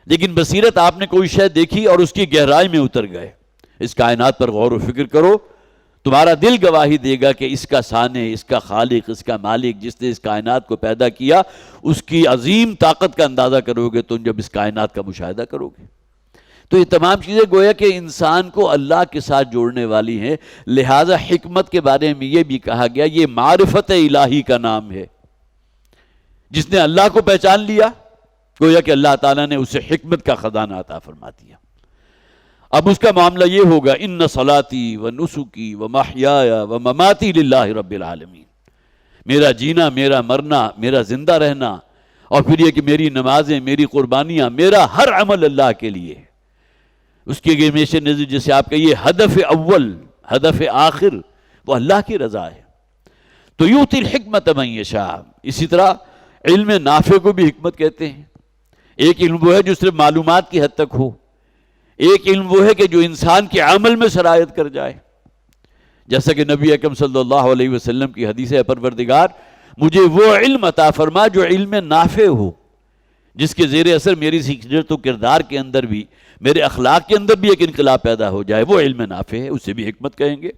لیکن بصیرت آپ نے کوئی شے دیکھی اور اس کی گہرائی میں اتر گئے۔ اس کائنات پر غور و فکر کرو، تمہارا دل گواہی دے گا کہ اس کا صانع، اس کا خالق، اس کا مالک، جس نے اس کائنات کو پیدا کیا، اس کی عظیم طاقت کا اندازہ کرو گے تم جب اس کائنات کا مشاہدہ کرو گے۔ تو یہ تمام چیزیں گویا کہ انسان کو اللہ کے ساتھ جوڑنے والی ہیں، لہٰذا حکمت کے بارے میں یہ بھی کہا گیا یہ معرفت الہی کا نام ہے۔ جس نے اللہ کو پہچان لیا، گویا کہ اللہ تعالیٰ نے اسے حکمت کا خزانہ عطا فرما دیا۔ اب اس کا معاملہ یہ ہوگا، ان صلاتی و نسکی و محیایا و مماتی للہ رب العالمین، میرا جینا، میرا مرنا، میرا زندہ رہنا، اور پھر یہ کہ میری نمازیں، میری قربانیاں، میرا ہر عمل اللہ کے لیے۔ اس کے ہمیشہ نظر جیسے آپ کہیے ہدف اول، ہدف آخر وہ اللہ کی رضا ہے۔ تو یؤتی الحکمت من یشاء، اسی طرح علم نافع کو بھی حکمت کہتے ہیں۔ ایک علم وہ ہے جو صرف معلومات کی حد تک ہو، ایک علم وہ ہے کہ جو انسان کے عمل میں سرایت کر جائے، جیسا کہ نبی اکرم صلی اللہ علیہ وسلم کی حدیث ہے، پروردگار مجھے وہ علم عطا فرما جو علم نافع ہو، جس کے زیر اثر میری سیرت و کردار کے اندر بھی، میرے اخلاق کے اندر بھی ایک انقلاب پیدا ہو جائے، وہ علم نافع ہے، اسے بھی حکمت کہیں گے۔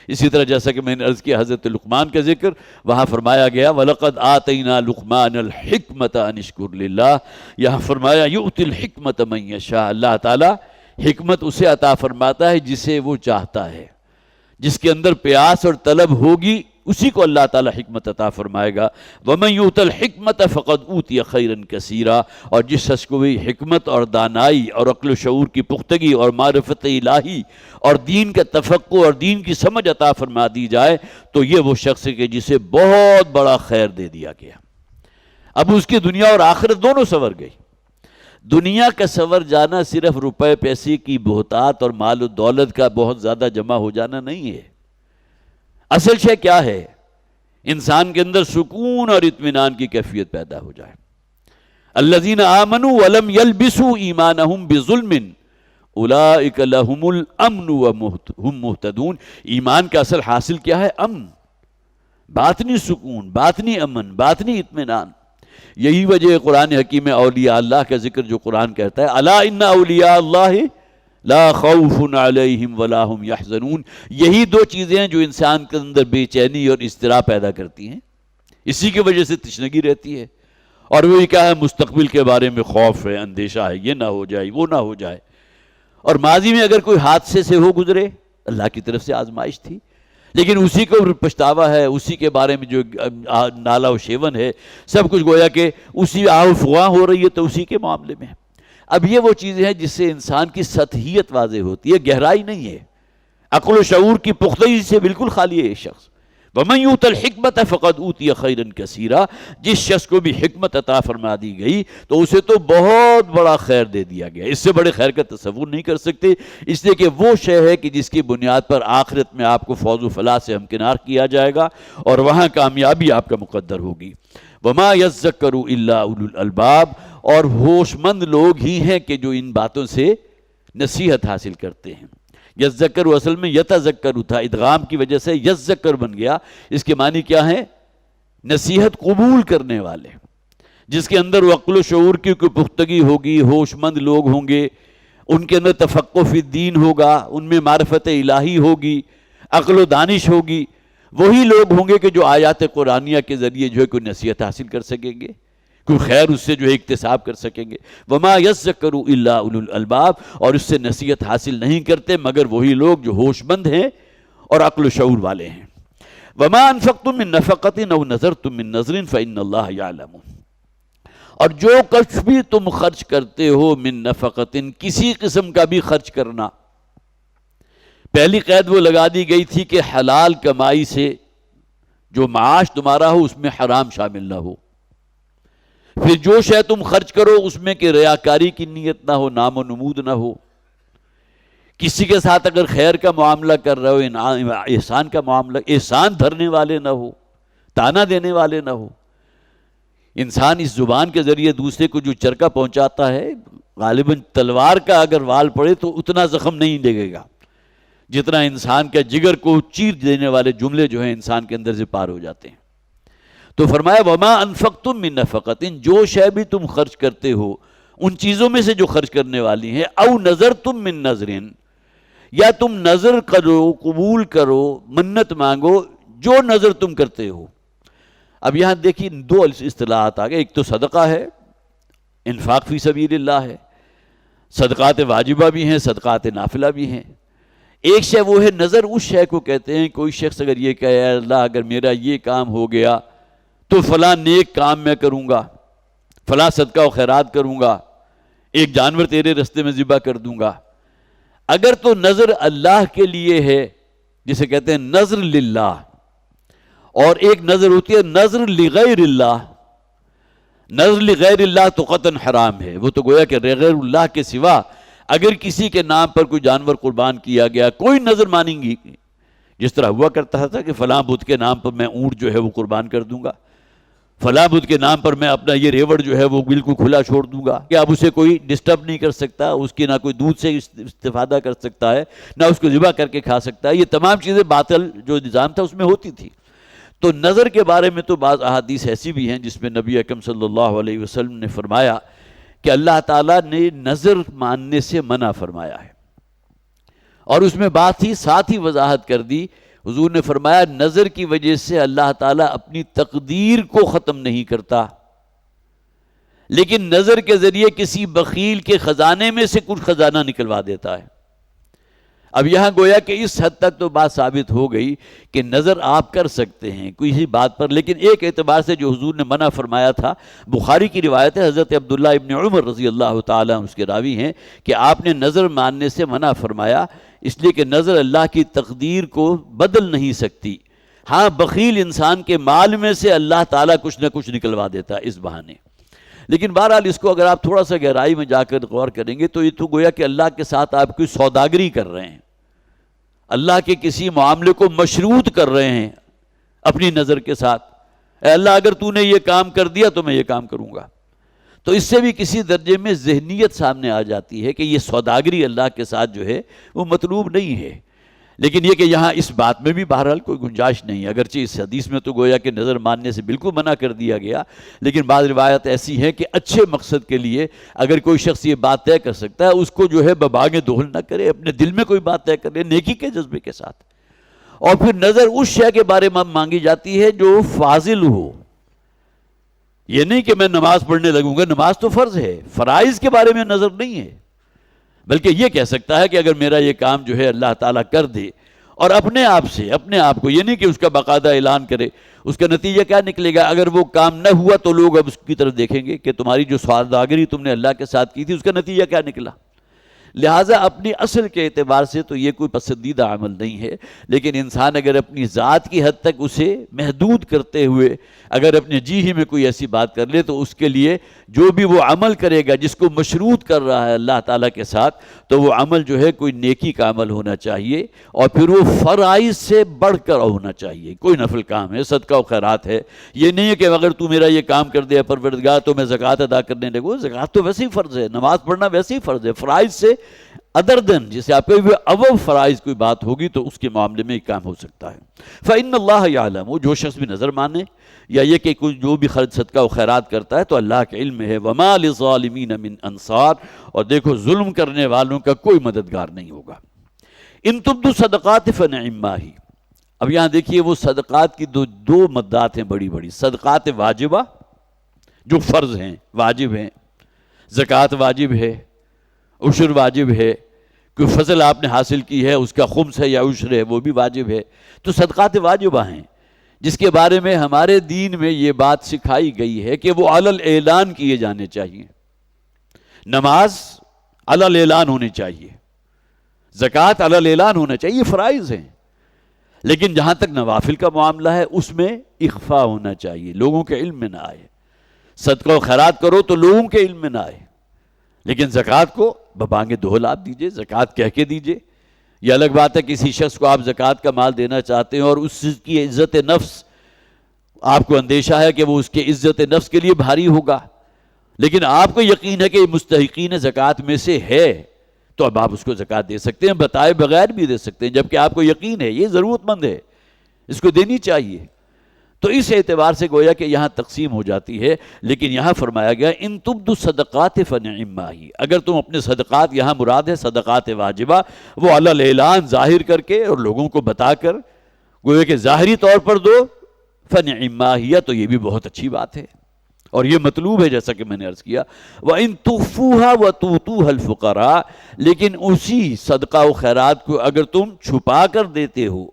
اسی طرح جیسا کہ میں نے عرض کیا حضرت لقمان کا ذکر، وہاں فرمایا گیا وَلَقَدْ آتَيْنَا لُقْمَانَ الْحِكْمَةَ أَنِ اشْكُرْ لِلَّهِ، یہاں فرمایا یؤتی الحکمت من یشاء، اللہ تعالیٰ حکمت اسے عطا فرماتا ہے جسے وہ چاہتا ہے، جس کے اندر پیاس اور طلب ہوگی اسی کو اللہ تعالیٰ حکمت عطا فرمائے گا۔ وَمَن يُؤْتَ الْحِكْمَةَ فَقَدْ أُوتِيَ خَيْرًا كَثِيرًا، اور جس شخص کو بھی حکمت اور دانائی اور عقل و شعور کی پختگی اور معرفت الہی اور دین کا تفقہ اور دین کی سمجھ عطا فرما دی جائے تو یہ وہ شخص ہے کہ جسے بہت بڑا خیر دے دیا گیا۔ اب اس کی دنیا اور آخرت دونوں سنور گئی۔ دنیا کا سنور جانا صرف روپے پیسے کی بہتات اور مال و دولت کا بہت زیادہ جمع ہو جانا نہیں ہے۔ اصل شے کیا ہے؟ انسان کے اندر سکون اور اطمینان کی کیفیت پیدا ہو جائے۔ الذین آمنوا ولم یلبسوا ایمانہم بظلم اولئک لہم الامن وہم مہتدون۔ ایمان کا اصل حاصل کیا ہے؟ امن، باطنی سکون، باطنی امن، باطنی اطمینان۔ یہی وجہ قرآن حکیم میں اولیاء اللہ کا ذکر جو قرآن کہتا ہے الا ان اولیاء اللہ لا خوف علیہم ولا هم یحزنون، یہی دو چیزیں ہیں جو انسان کے اندر بے چینی اور اضطراب پیدا کرتی ہیں، اسی کی وجہ سے تشنگی رہتی ہے۔ اور وہی کیا ہے، مستقبل کے بارے میں خوف ہے، اندیشہ ہے، یہ نہ ہو جائے، وہ نہ ہو جائے۔ اور ماضی میں اگر کوئی حادثے سے ہو گزرے، اللہ کی طرف سے آزمائش تھی، لیکن اسی کو پچھتاوا ہے، اسی کے بارے میں جو نالا و شیون ہے، سب کچھ گویا کہ اسی آہ و فغاں ہو رہی ہے، تو اسی کے معاملے میں۔ اب یہ وہ چیزیں ہیں جس سے انسان کی سطحیت واضح ہوتی ہے، گہرائی نہیں ہے، عقل و شعور کی پختگی سے بالکل خالی ہے یہ شخص۔ وَمَنْ يُؤْتَ الْحِكْمَةَ فَقَدْ أُوتِيَ خَيْرًا كَثِيرًا، جس شخص کو بھی حکمت عطا فرما دی گئی تو اسے تو بہت بڑا خیر دے دیا گیا، اس سے بڑے خیر کا تصور نہیں کر سکتے، اس لیے کہ وہ شے ہے کہ جس کی بنیاد پر آخرت میں آپ کو فوز و فلاح سے ہمکنار کیا جائے گا اور وہاں کامیابی آپ کا مقدر ہوگی۔ وَمَا يَذَّكَّرُ إِلَّا أُولُو الْأَلْبَابِ، اور ہوش مند لوگ ہی ہیں کہ جو ان باتوں سے نصیحت حاصل کرتے ہیں۔ یذکر اصل میں یتذکر تھا، ادغام کی وجہ سے یذکر بن گیا۔ اس کے معنی کیا ہے؟ نصیحت قبول کرنے والے، جس کے اندر عقل و شعور کی کوئی پختگی ہوگی، ہوش مند لوگ ہوں گے، ان کے اندر تفقہ فی الدین ہوگا، ان میں معرفت الہی ہوگی، عقل و دانش ہوگی، وہی لوگ ہوں گے کہ جو آیات قرآنیہ کے ذریعے جو ہے کوئی نصیحت حاصل کر سکیں گے، کوئی خیر اس سے جو ہے اکتساب کر سکیں گے۔ وما یذکر الا اولو الالباب، اور اس سے نصیحت حاصل نہیں کرتے مگر وہی لوگ جو ہوش مند ہیں اور عقل و شعور والے ہیں۔ وما انفقتم من نفقۃ او نذرتم من نذر فإن اللہ یعلم، اور جو کچھ بھی تم خرچ کرتے ہو، من نفقۃ، کسی قسم کا بھی خرچ کرنا، پہلی قید وہ لگا دی گئی تھی کہ حلال کمائی سے جو معاش تمہارا ہو اس میں حرام شامل نہ ہو۔ پھر جو شے تم خرچ کرو اس میں کہ ریاکاری کی نیت نہ ہو، نام و نمود نہ ہو، کسی کے ساتھ اگر خیر کا معاملہ کر رہے ہو، احسان کا معاملہ، احسان دھرنے والے نہ ہو، تانا دینے والے نہ ہو۔ انسان اس زبان کے ذریعے دوسرے کو جو چرکا پہنچاتا ہے، غالباً تلوار کا اگر وال پڑے تو اتنا زخم نہیں لگے گا جتنا انسان کے جگر کو چیر دینے والے جملے جو ہیں انسان کے اندر سے پار ہو جاتے ہیں۔ تو فرمایا وما انفقتم من نفقۃ، جو شے بھی تم خرچ کرتے ہو ان چیزوں میں سے جو خرچ کرنے والی ہیں، او نذرتم من نذر، یا تم نظر کرو، قبول کرو، منت مانگو جو نظر تم کرتے ہو۔ اب یہاں دیکھیے دو اصطلاحات آگئے، ایک تو صدقہ ہے، انفاق فی سبیل اللہ ہے، صدقات واجبہ بھی ہیں، صدقات نافلہ بھی ہیں۔ ایک شے وہ ہے نظر، اس شے کو کہتے ہیں کوئی شخص اگر یہ کہے اے اللہ اگر میرا یہ کام ہو گیا تو فلاں نیک کام میں کروں گا، فلاں صدقہ و خیرات کروں گا، ایک جانور تیرے رستے میں ذبح کر دوں گا۔ اگر تو نظر اللہ کے لیے ہے جسے کہتے ہیں نظر للہ، اور ایک نظر ہوتی ہے نظر لغیر اللہ۔ نظر لغیر اللہ تو قطعاً حرام ہے، وہ تو گویا کہ غیر اللہ کے سوا اگر کسی کے نام پر کوئی جانور قربان کیا گیا، کوئی نظر مانیں گی، جس طرح ہوا کرتا تھا کہ فلاں بدھ کے نام پر میں اونٹ جو ہے وہ قربان کر دوں گا، فلاں بدھ کے نام پر میں اپنا یہ ریوڑ جو ہے وہ بالکل کھلا چھوڑ دوں گا کہ اب اسے کوئی ڈسٹرب نہیں کر سکتا، اس کی نہ کوئی دودھ سے استفادہ کر سکتا ہے، نہ اس کو ذبح کر کے کھا سکتا ہے۔ یہ تمام چیزیں باطل جو نظام تھا اس میں ہوتی تھی۔ تو نظر کے بارے میں تو بعض احادیث ایسی بھی ہیں جس میں نبی اکرم صلی اللہ علیہ وسلم نے فرمایا کہ اللہ تعالیٰ نے نظر ماننے سے منع فرمایا ہے، اور اس میں بات ہی ساتھ ہی وضاحت کر دی۔ حضور نے فرمایا نظر کی وجہ سے اللہ تعالیٰ اپنی تقدیر کو ختم نہیں کرتا، لیکن نظر کے ذریعے کسی بخیل کے خزانے میں سے کچھ خزانہ نکلوا دیتا ہے۔ اب یہاں گویا کہ اس حد تک تو بات ثابت ہو گئی کہ نظر آپ کر سکتے ہیں کسی بات پر، لیکن ایک اعتبار سے جو حضور نے منع فرمایا تھا، بخاری کی روایت ہے، حضرت عبداللہ ابن عمر رضی اللہ تعالیٰ اس کے راوی ہیں کہ آپ نے نظر ماننے سے منع فرمایا، اس لیے کہ نظر اللہ کی تقدیر کو بدل نہیں سکتی۔ ہاں بخیل انسان کے مال میں سے اللہ تعالیٰ کچھ نہ کچھ نکلوا دیتا ہے اس بہانے۔ لیکن بہرحال اس کو اگر آپ تھوڑا سا گہرائی میں جا کر غور کریں گے تو یہ تو گویا کہ اللہ کے ساتھ آپ کوئی سوداگری کر رہے ہیں، اللہ کے کسی معاملے کو مشروط کر رہے ہیں اپنی نظر کے ساتھ۔ اے اللہ اگر تو نے یہ کام کر دیا تو میں یہ کام کروں گا۔ تو اس سے بھی کسی درجے میں ذہنیت سامنے آ جاتی ہے کہ یہ سوداگری اللہ کے ساتھ جو ہے وہ مطلوب نہیں ہے۔ لیکن یہ کہ یہاں اس بات میں بھی بہرحال کوئی گنجائش نہیں ہے، اگرچہ اس حدیث میں تو گویا کہ نظر ماننے سے بالکل منع کر دیا گیا، لیکن بعض روایت ایسی ہے کہ اچھے مقصد کے لیے اگر کوئی شخص یہ بات طے کر سکتا ہے، اس کو جو ہے بباغ دہل نہ کرے، اپنے دل میں کوئی بات طے کر لے نیکی کے جذبے کے ساتھ۔ اور پھر نظر اس شے کے بارے میں مانگی جاتی ہے جو فاضل ہو، یہ نہیں کہ میں نماز پڑھنے لگوں گا، نماز تو فرض ہے، فرائض کے بارے میں نظر نہیں ہے، بلکہ یہ کہہ سکتا ہے کہ اگر میرا یہ کام جو ہے اللہ تعالیٰ کر دے، اور اپنے آپ سے، اپنے آپ کو، یہ نہیں کہ اس کا باقاعدہ اعلان کرے، اس کا نتیجہ کیا نکلے گا؟ اگر وہ کام نہ ہوا تو لوگ اب اس کی طرف دیکھیں گے کہ تمہاری جو سوداگری تم نے اللہ کے ساتھ کی تھی اس کا نتیجہ کیا نکلا۔ لہٰذا اپنی اصل کے اعتبار سے تو یہ کوئی پسندیدہ عمل نہیں ہے، لیکن انسان اگر اپنی ذات کی حد تک اسے محدود کرتے ہوئے اگر اپنے جی ہی میں کوئی ایسی بات کر لے تو اس کے لیے جو بھی وہ عمل کرے گا جس کو مشروط کر رہا ہے اللہ تعالیٰ کے ساتھ، تو وہ عمل جو ہے کوئی نیکی کا عمل ہونا چاہیے، اور پھر وہ فرائض سے بڑھ کر ہونا چاہیے۔ کوئی نفل کام ہے، صدقہ و خیرات ہے، یہ نہیں ہے کہ اگر تو میرا یہ کام کر دے پروردگار تو میں زکوٰۃ ادا کرنے لگوں۔ زکوٰۃ تو ویسے ہی فرض ہے، نماز پڑھنا ویسے ہی فرض ہے، فرائض سے ادر دن جسے آپ کہیں ابو فرائض کوئی بات ہوگی تو اس کے معاملے میں ایک کام ہو سکتا ہے۔ فَإِنَّ اللَّهَ يَعْلَمُ، وہ جو شخص بھی نظر مانے یا یہ کہ جو بھی خرچ صدقہ و خیرات کرتا ہے تو اللہ کے علم میں ہے۔ وَمَا لِلظَّالِمِينَ مِنْ أَنصَارٍ، اور دیکھو ظلم کرنے والوں کا کوئی مددگار نہیں ہوگا۔ ان تبدوا صدقات فنعما ہی، اب یہاں دیکھیے وہ صدقات کی دو مدات ہیں بڑی بڑی، صدقات واجبہ جو فرض ہیں، واجب ہیں، زکوٰۃ واجب ہے، عشر واجب ہے، کوئی فضل آپ نے حاصل کی ہے اس کا خمس ہے یا عشر ہے وہ بھی واجب ہے، تو صدقات واجبہ ہیں جس کے بارے میں ہمارے دین میں یہ بات سکھائی گئی ہے کہ وہ علی الاعلان کیے جانے چاہیے۔ نماز علی الاعلان ہونی چاہیے، زکوٰۃ علی الاعلان ہونا چاہیے، یہ فرائض ہیں، لیکن جہاں تک نوافل کا معاملہ ہے اس میں اخفاء ہونا چاہیے، لوگوں کے علم میں نہ آئے۔ صدقہ و خیرات کرو تو لوگوں کے علم میں نہ آئے، لیکن زکوٰۃ کو ببانگ دہل آپ دیجئے، زکوٰۃ کہہ کے دیجئے۔ یہ الگ بات ہے کسی شخص کو آپ زکوٰۃ کا مال دینا چاہتے ہیں اور اس کی عزت نفس آپ کو اندیشہ ہے کہ وہ اس کے عزت نفس کے لیے بھاری ہوگا، لیکن آپ کو یقین ہے کہ مستحقین زکوٰۃ میں سے ہے، تو اب آپ اس کو زکوٰۃ دے سکتے ہیں، بتائے بغیر بھی دے سکتے ہیں، جبکہ آپ کو یقین ہے یہ ضرورت مند ہے، اس کو دینی چاہیے۔ تو اس اعتبار سے گویا کہ یہاں تقسیم ہو جاتی ہے، لیکن یہاں فرمایا گیا ان تبدوا الصدقات فنعما ہی، اگر تم اپنے صدقات، یہاں مراد ہے صدقات واجبہ، وہ علی الاعلان ظاہر کر کے اور لوگوں کو بتا کر گویا کہ ظاہری طور پر دو، فنعما ہی، تو یہ بھی بہت اچھی بات ہے اور یہ مطلوب ہے جیسا کہ میں نے عرض کیا۔ وَإِن تُخْفُوهَا وَتُؤْتُوهَا الْفُقَرَاءَ، لیکن اسی صدقہ و خیرات کو اگر تم چھپا کر دیتے ہو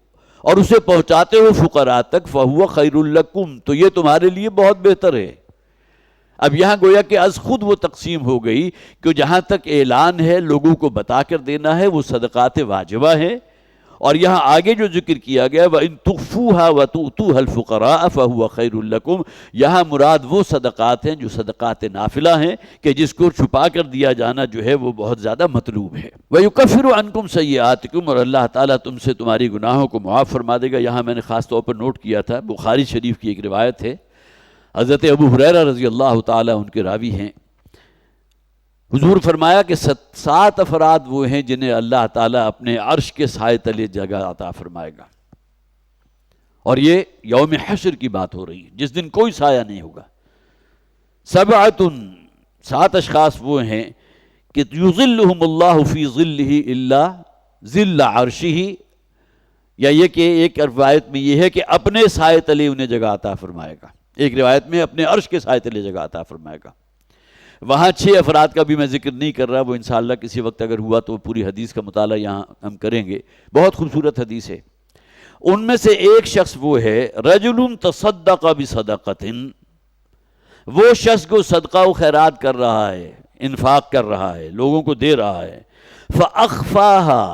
اور اسے پہنچاتے ہو فقراء تک، فَهُوَ خَيْرٌ لَكُمْ، تو یہ تمہارے لیے بہت بہتر ہے۔ اب یہاں گویا کہ از خود وہ تقسیم ہو گئی کہ جہاں تک اعلان ہے لوگوں کو بتا کر دینا ہے وہ صدقات واجبہ ہیں، اور یہاں آگے جو ذکر کیا گیا وَإِن تُخْفُوهَا وَتُؤْتُوهَا الْفُقَرَاءَ فَهُوَ خَيْرٌ لَكُمْ، یہاں مراد وہ صدقات ہیں جو صدقات نافلہ ہیں کہ جس کو چھپا کر دیا جانا جو ہے وہ بہت زیادہ مطلوب ہے۔ وَيُكَفِّرُ عَنْكُمْ سَيِّئَاتِكُمْ، اور اللہ تعالیٰ تم سے تمہاری گناہوں کو معاف فرما دے گا۔ یہاں میں نے خاص طور پر نوٹ کیا تھا، بخاری شریف کی ایک روایت ہے، حضرت ابو ہریرہ رضی اللہ تعالیٰ ان کے راوی ہیں، حضور فرمایا کہ 7 افراد وہ ہیں جنہیں اللہ تعالیٰ اپنے عرش کے سائے تلے جگہ عطا فرمائے گا، اور یہ یوم حشر کی بات ہو رہی ہے جس دن کوئی سایہ نہیں ہوگا۔ 7 اشخاص وہ ہیں کہ یظلہم اللہ فی ظلہ الا ظل عرشہ، یا یہ کہ ایک روایت میں یہ ہے کہ اپنے سائے تلے انہیں جگہ عطا فرمائے گا، ایک روایت میں اپنے عرش کے سائے تلے جگہ عطا فرمائے گا۔ وہاں 6 افراد کا بھی میں ذکر نہیں کر رہا، وہ انشاءاللہ کسی وقت اگر ہوا تو پوری حدیث کا مطالعہ یہاں ہم کریں گے، بہت خوبصورت حدیث ہے۔ ان میں سے ایک شخص وہ ہے رجل تصدق بصدقۃ، وہ شخص کو صدقہ و خیرات کر رہا ہے، انفاق کر رہا ہے، لوگوں کو دے رہا ہے، فاخفاها،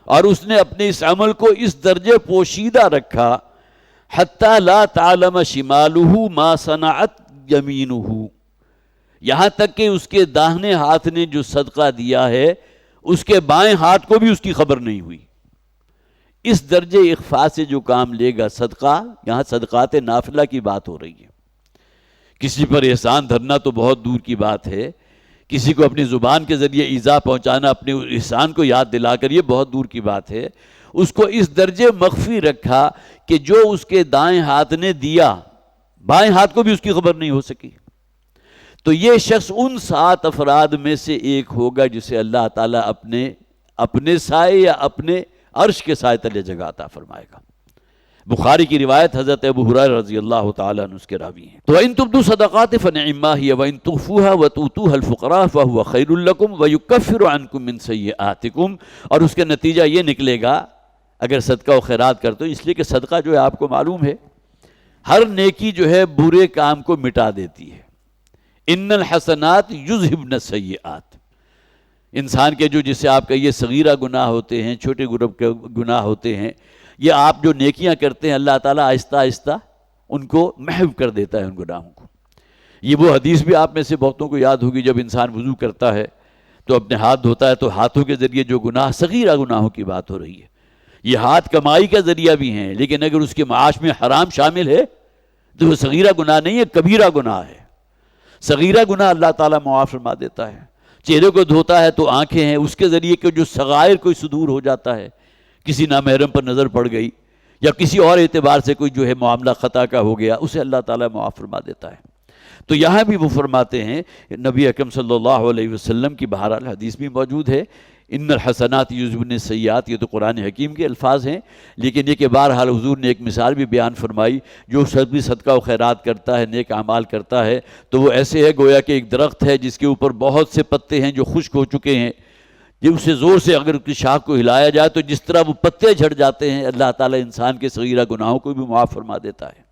اور اس نے اپنے اس عمل کو اس درجے پوشیدہ رکھا، حتی لا تعلم شمالہ ما صنعت یمینہ، یہاں تک کہ اس کے داہنے ہاتھ نے جو صدقہ دیا ہے اس کے بائیں ہاتھ کو بھی اس کی خبر نہیں ہوئی۔ اس درجے اخفاء سے جو کام لے گا صدقہ، یہاں صدقات نافلہ کی بات ہو رہی ہے، کسی پر احسان دھرنا تو بہت دور کی بات ہے، کسی کو اپنی زبان کے ذریعے ایذا پہنچانا، اپنے احسان کو یاد دلا کر، یہ بہت دور کی بات ہے۔ اس کو اس درجے مخفی رکھا کہ جو اس کے دائیں ہاتھ نے دیا بائیں ہاتھ کو بھی اس کی خبر نہیں ہو سکی۔ تو یہ شخص ان 7 افراد میں سے ایک ہوگا جسے اللہ تعالیٰ اپنے سائے یا اپنے عرش کے سائے تلے جگہ عطا فرمائے گا۔ بخاری کی روایت حضرت ابو ہریرہ رضی اللہ تعالیٰ عنہ اس کے راوی ہیں. تو وَإِن تُبْدُوا الصَّدَقَاتِ فَنِعِمَّا هِيَ وَإِن تُخْفُوهَا وَتُؤْتُوهَا الْفُقَرَاءَ فَهُوَ خَيْرٌ لَكُمْ وَيُكَفِّرُ عَنْكُم مِّن سَيِّئَاتِكُم. اور اس کا نتیجہ یہ نکلے گا اگر صدقہ و خیرات کرتے ہو، اس لیے کہ صدقہ جو ہے آپ کو معلوم ہے ہر نیکی جو ہے برے کام کو مٹا دیتی ہے. ان الحسنات یذہبن السیئات. انسان کے جو جسے آپ کہیے صغیرہ گناہ ہوتے ہیں، چھوٹے گناہ ہوتے ہیں، یہ آپ جو نیکیاں کرتے ہیں اللہ تعالیٰ آہستہ آہستہ ان کو محو کر دیتا ہے ان گناہوں کو. یہ وہ حدیث بھی آپ میں سے بہتوں کو یاد ہوگی، جب انسان وضو کرتا ہے تو اپنے ہاتھ دھوتا ہے تو ہاتھوں کے ذریعے جو گناہ صغیرہ گناہوں کی بات ہو رہی ہے، یہ ہاتھ کمائی کا ذریعہ بھی ہیں، لیکن اگر اس کے معاش میں حرام شامل ہے تو وہ صغیرہ گناہ نہیں ہے، کبیرہ گناہ ہے. صغیرہ گناہ اللہ تعالیٰ معاف فرما دیتا ہے. چہرے کو دھوتا ہے تو آنکھیں ہیں، اس کے ذریعے کہ جو صغائر کوئی صدور ہو جاتا ہے، کسی نامحرم پر نظر پڑ گئی یا کسی اور اعتبار سے کوئی جو ہے معاملہ خطا کا ہو گیا، اسے اللہ تعالیٰ معاف فرما دیتا ہے. تو یہاں بھی وہ فرماتے ہیں، نبی اکرم صلی اللہ علیہ وسلم کی بہرحال حدیث بھی موجود ہے، ان الحسنات یذہبن السیئات. یہ تو قرآن حکیم کے الفاظ ہیں، لیکن یہ کہ بہرحال حضور نے ایک مثال بھی بیان فرمائی، جو شخص بھی صدقہ و خیرات کرتا ہے، نیک اعمال کرتا ہے، تو وہ ایسے ہے گویا کہ ایک درخت ہے جس کے اوپر بہت سے پتے ہیں جو خشک ہو چکے ہیں. جب اسے زور سے اگر اس کی شاخ کو ہلایا جائے تو جس طرح وہ پتے جھڑ جاتے ہیں، اللہ تعالیٰ انسان کے صغیرہ گناہوں کو بھی معاف فرما دیتا ہے.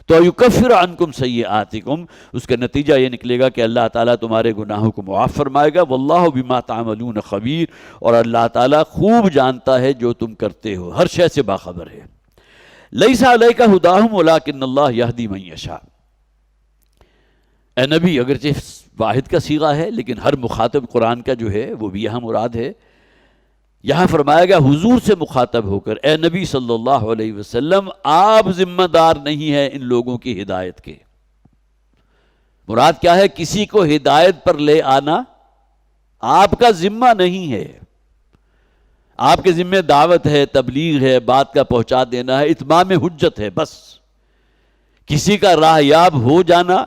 تو یکفر عنکم سیئاتکم، اس کا نتیجہ یہ نکلے گا کہ اللہ تعالیٰ تمہارے گناہوں کو معاف فرمائے گا. واللہ بما تعملون خبیر، اور اللہ تعالیٰ خوب جانتا ہے جو تم کرتے ہو، ہر شے سے باخبر ہے. لیس علیک ھداھم ولکن اللہ یہدی من یشاء. اے نبی، اگرچہ واحد کا صیغہ ہے لیکن ہر مخاطب قرآن کا جو ہے وہ بھی یہاں مراد ہے. یہاں فرمایا گیا حضور سے مخاطب ہو کر، اے نبی صلی اللہ علیہ وسلم، آپ ذمہ دار نہیں ہیں ان لوگوں کی ہدایت کے. مراد کیا ہے؟ کسی کو ہدایت پر لے آنا آپ کا ذمہ نہیں ہے. آپ کے ذمہ دعوت ہے، تبلیغ ہے، بات کا پہنچا دینا ہے، اتمام حجت ہے. بس کسی کا راہ یاب ہو جانا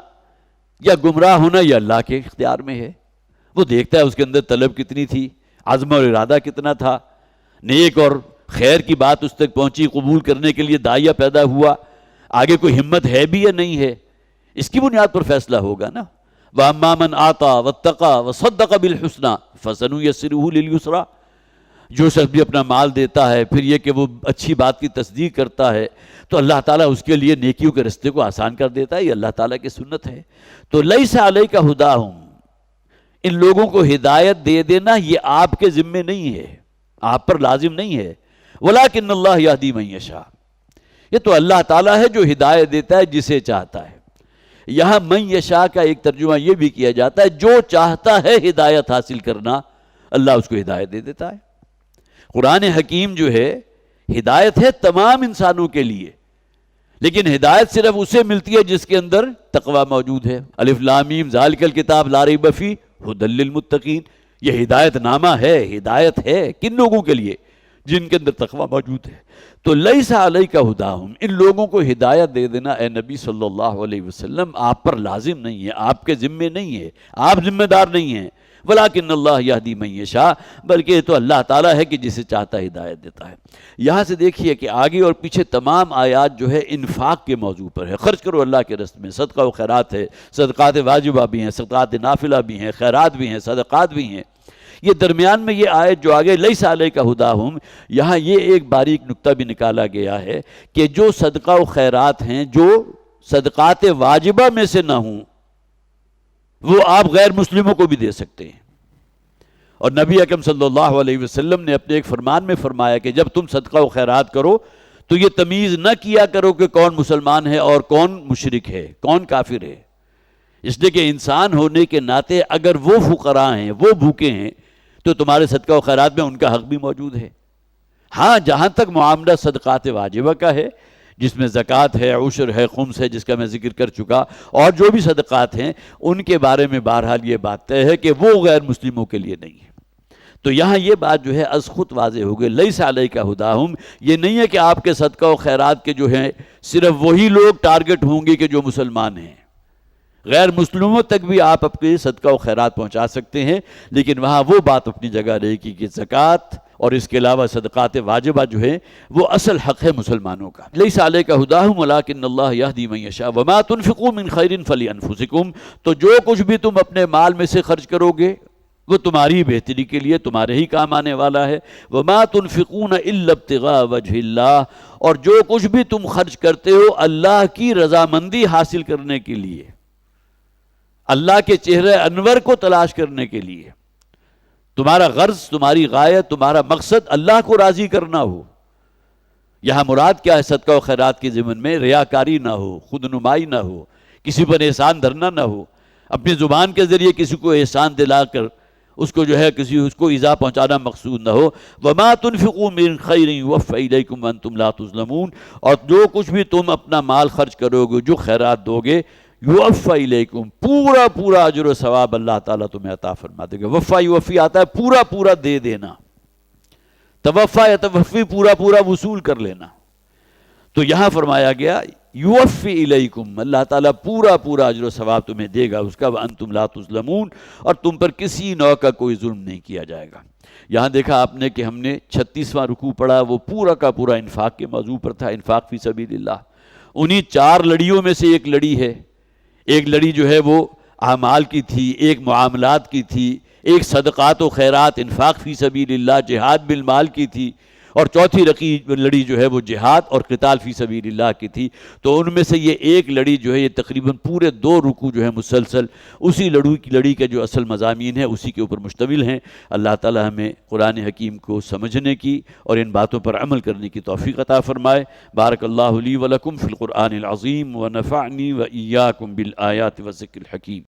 یا گمراہ ہونا یہ اللہ کے اختیار میں ہے. وہ دیکھتا ہے اس کے اندر طلب کتنی تھی، عزم اور ارادہ کتنا تھا، نیک اور خیر کی بات اس تک پہنچی، قبول کرنے کے لیے داعیہ پیدا ہوا، آگے کوئی ہمت ہے بھی یا نہیں ہے، اس کی بنیاد پر فیصلہ ہوگا نا. وَأَمَّا مَنْ آتَى وَاتَّقَى وَصَدَّقَ بِالْحُسْنَى فَسَنُيَسِّرُهُ لِلْيُسْرَى. جو شخص بھی اپنا مال دیتا ہے، پھر یہ کہ وہ اچھی بات کی تصدیق کرتا ہے، تو اللہ تعالیٰ اس کے لیے نیکیوں کے رستے کو آسان کر دیتا ہے. یہ اللہ تعالیٰ کی سنت ہے. تو لیس علیک ھداھم، ان لوگوں کو ہدایت دے دینا یہ آپ کے ذمے نہیں ہے، آپ پر لازم نہیں ہے. ولکن اللہ یہدی من یشاء، یہ تو اللہ تعالیٰ ہے جو ہدایت دیتا ہے جسے چاہتا ہے. یہاں من یشاء کا ایک ترجمہ یہ بھی کیا جاتا ہے جو چاہتا ہے ہدایت حاصل کرنا، اللہ اس کو ہدایت دے دیتا ہے. قرآن حکیم جو ہے ہدایت ہے تمام انسانوں کے لیے، لیکن ہدایت صرف اسے ملتی ہے جس کے اندر تقوی موجود ہے. الف لام میم ذالک الکتاب لا ریب فیہ ھدی للمتقین. یہ ہدایت نامہ ہے، ہدایت ہے کن لوگوں کے لیے؟ جن کے اندر تقوی موجود ہے. تو لیس علیک ھداھم، ان لوگوں کو ہدایت دے دینا اے نبی صلی اللہ علیہ وسلم آپ پر لازم نہیں ہے، آپ کے ذمے نہیں ہے، آپ ذمہ دار نہیں ہیں. ولیکن اللہ یہدی من یشاء، بلکہ یہ تو اللہ تعالیٰ ہے کہ جسے چاہتا ہے ہدایت دیتا ہے. یہاں سے دیکھیے کہ آگے اور پیچھے تمام آیات جو ہے انفاق کے موضوع پر ہے. خرچ کرو اللہ کے راستے میں، صدقہ و خیرات ہے، صدقات واجبہ بھی ہیں، صدقات نافلہ بھی ہیں، خیرات بھی ہیں، صدقات بھی ہیں. یہ درمیان میں یہ آیت جو آگے لیس علیک ھداھم، یہاں یہ ایک باریک نکتہ بھی نکالا گیا ہے کہ جو صدقہ و خیرات ہیں جو صدقات واجبہ میں سے نہ ہوں وہ آپ غیر مسلموں کو بھی دے سکتے ہیں. اور نبی اکرم صلی اللہ علیہ وسلم نے اپنے ایک فرمان میں فرمایا کہ جب تم صدقہ و خیرات کرو تو یہ تمیز نہ کیا کرو کہ کون مسلمان ہے اور کون مشرک ہے، کون کافر ہے. اس لیے کہ انسان ہونے کے ناطے اگر وہ فقراء ہیں، وہ بھوکے ہیں، تو تمہارے صدقہ و خیرات میں ان کا حق بھی موجود ہے. ہاں جہاں تک معاملہ صدقات واجبہ کا ہے، جس میں زکوٰۃ ہے، عشر ہے، خمس ہے، جس کا میں ذکر کر چکا، اور جو بھی صدقات ہیں ان کے بارے میں بہرحال یہ بات طے ہے کہ وہ غیر مسلموں کے لیے نہیں ہے. تو یہاں یہ بات جو ہے از خود واضح ہو گئی، لیس علیک ھداھم. یہ نہیں ہے کہ آپ کے صدقہ و خیرات کے جو ہیں صرف وہی لوگ ٹارگٹ ہوں گے کہ جو مسلمان ہیں. غیر مسلموں تک بھی آپ اپنے صدقہ و خیرات پہنچا سکتے ہیں، لیکن وہاں وہ بات اپنی جگہ رہے گی کہ زکوٰۃ اور اس کے علاوہ صدقات واجبہ جو ہے وہ اصل حق ہے مسلمانوں کا۔ لیس علیک ھداھم ولکن اللہ یہدی من یشاء وما تنفقوا من خیر فلانفسکم، تو جو کچھ بھی تم اپنے مال میں سے خرچ کرو گے وہ تمہاری بہتری کے لیے تمہارے ہی کام آنے والا ہے۔ وما تنفقون الا ابتغاء وجہ اللہ، اور جو کچھ بھی تم خرچ کرتے ہو اللہ کی رضامندی حاصل کرنے کے لیے، اللہ کے چہرے انور کو تلاش کرنے کے لیے، تمہارا غرض، تمہاری غایت، تمہارا مقصد اللہ کو راضی کرنا ہو۔ یہاں مراد کیا ہے؟ صدقہ و خیرات کے ضمن میں ریاکاری نہ ہو، خود نمائی نہ ہو، کسی پر احسان دھرنا نہ ہو، اپنی زبان کے ذریعے کسی کو احسان دلا کر اس کو جو ہے اس کو ایذا پہنچانا مقصود نہ ہو۔ وما تنفقوا من خیر یوفی الیکم وانتم لا تظلمون، اور جو کچھ بھی تم اپنا مال خرچ کرو گے، جو خیرات دو گے، یوفی الیکم، پورا پورا اجر و ثواب اللہ تعالیٰ تمہیں عطا فرما دے گا۔ وفا یوفی آتا ہے پورا پورا دے دینا، توفا یا توفی پورا پورا وصول کر لینا۔ تو یہاں فرمایا گیا یوفی الیکم، اللہ تعالیٰ پورا پورا اجر و ثواب تمہیں دے گا اس کا، وانتم لا تظلمون، اور تم پر کسی نوع کا کوئی ظلم نہیں کیا جائے گا۔ یہاں دیکھا آپ نے کہ ہم نے 36واں رکوع پڑھا، وہ پورا کا پورا انفاق کے موضوع پر تھا، انفاق فی سبیل اللہ۔ انہی 4 لڑیوں میں سے ایک لڑی ہے، ایک لڑی جو ہے وہ اعمال کی تھی، ایک معاملات کی تھی، ایک صدقات و خیرات انفاق فی سبیل اللہ جہاد بالمال کی تھی، اور چوتھی لڑی جو ہے وہ جہاد اور قتال فی سبیل اللہ کی تھی۔ تو ان میں سے یہ ایک لڑی جو ہے یہ تقریباً پورے 2 رکوع جو ہے مسلسل اسی لڑی کے جو اصل مضامین ہیں اسی کے اوپر مشتمل ہیں۔ اللہ تعالی ہمیں قرآن حکیم کو سمجھنے کی اور ان باتوں پر عمل کرنے کی توفیق عطا فرمائے۔ بارک اللہ لی ولکم فی القرآن العظیم ونفعنی وإیاکم بالآیات والذکر الحکیم۔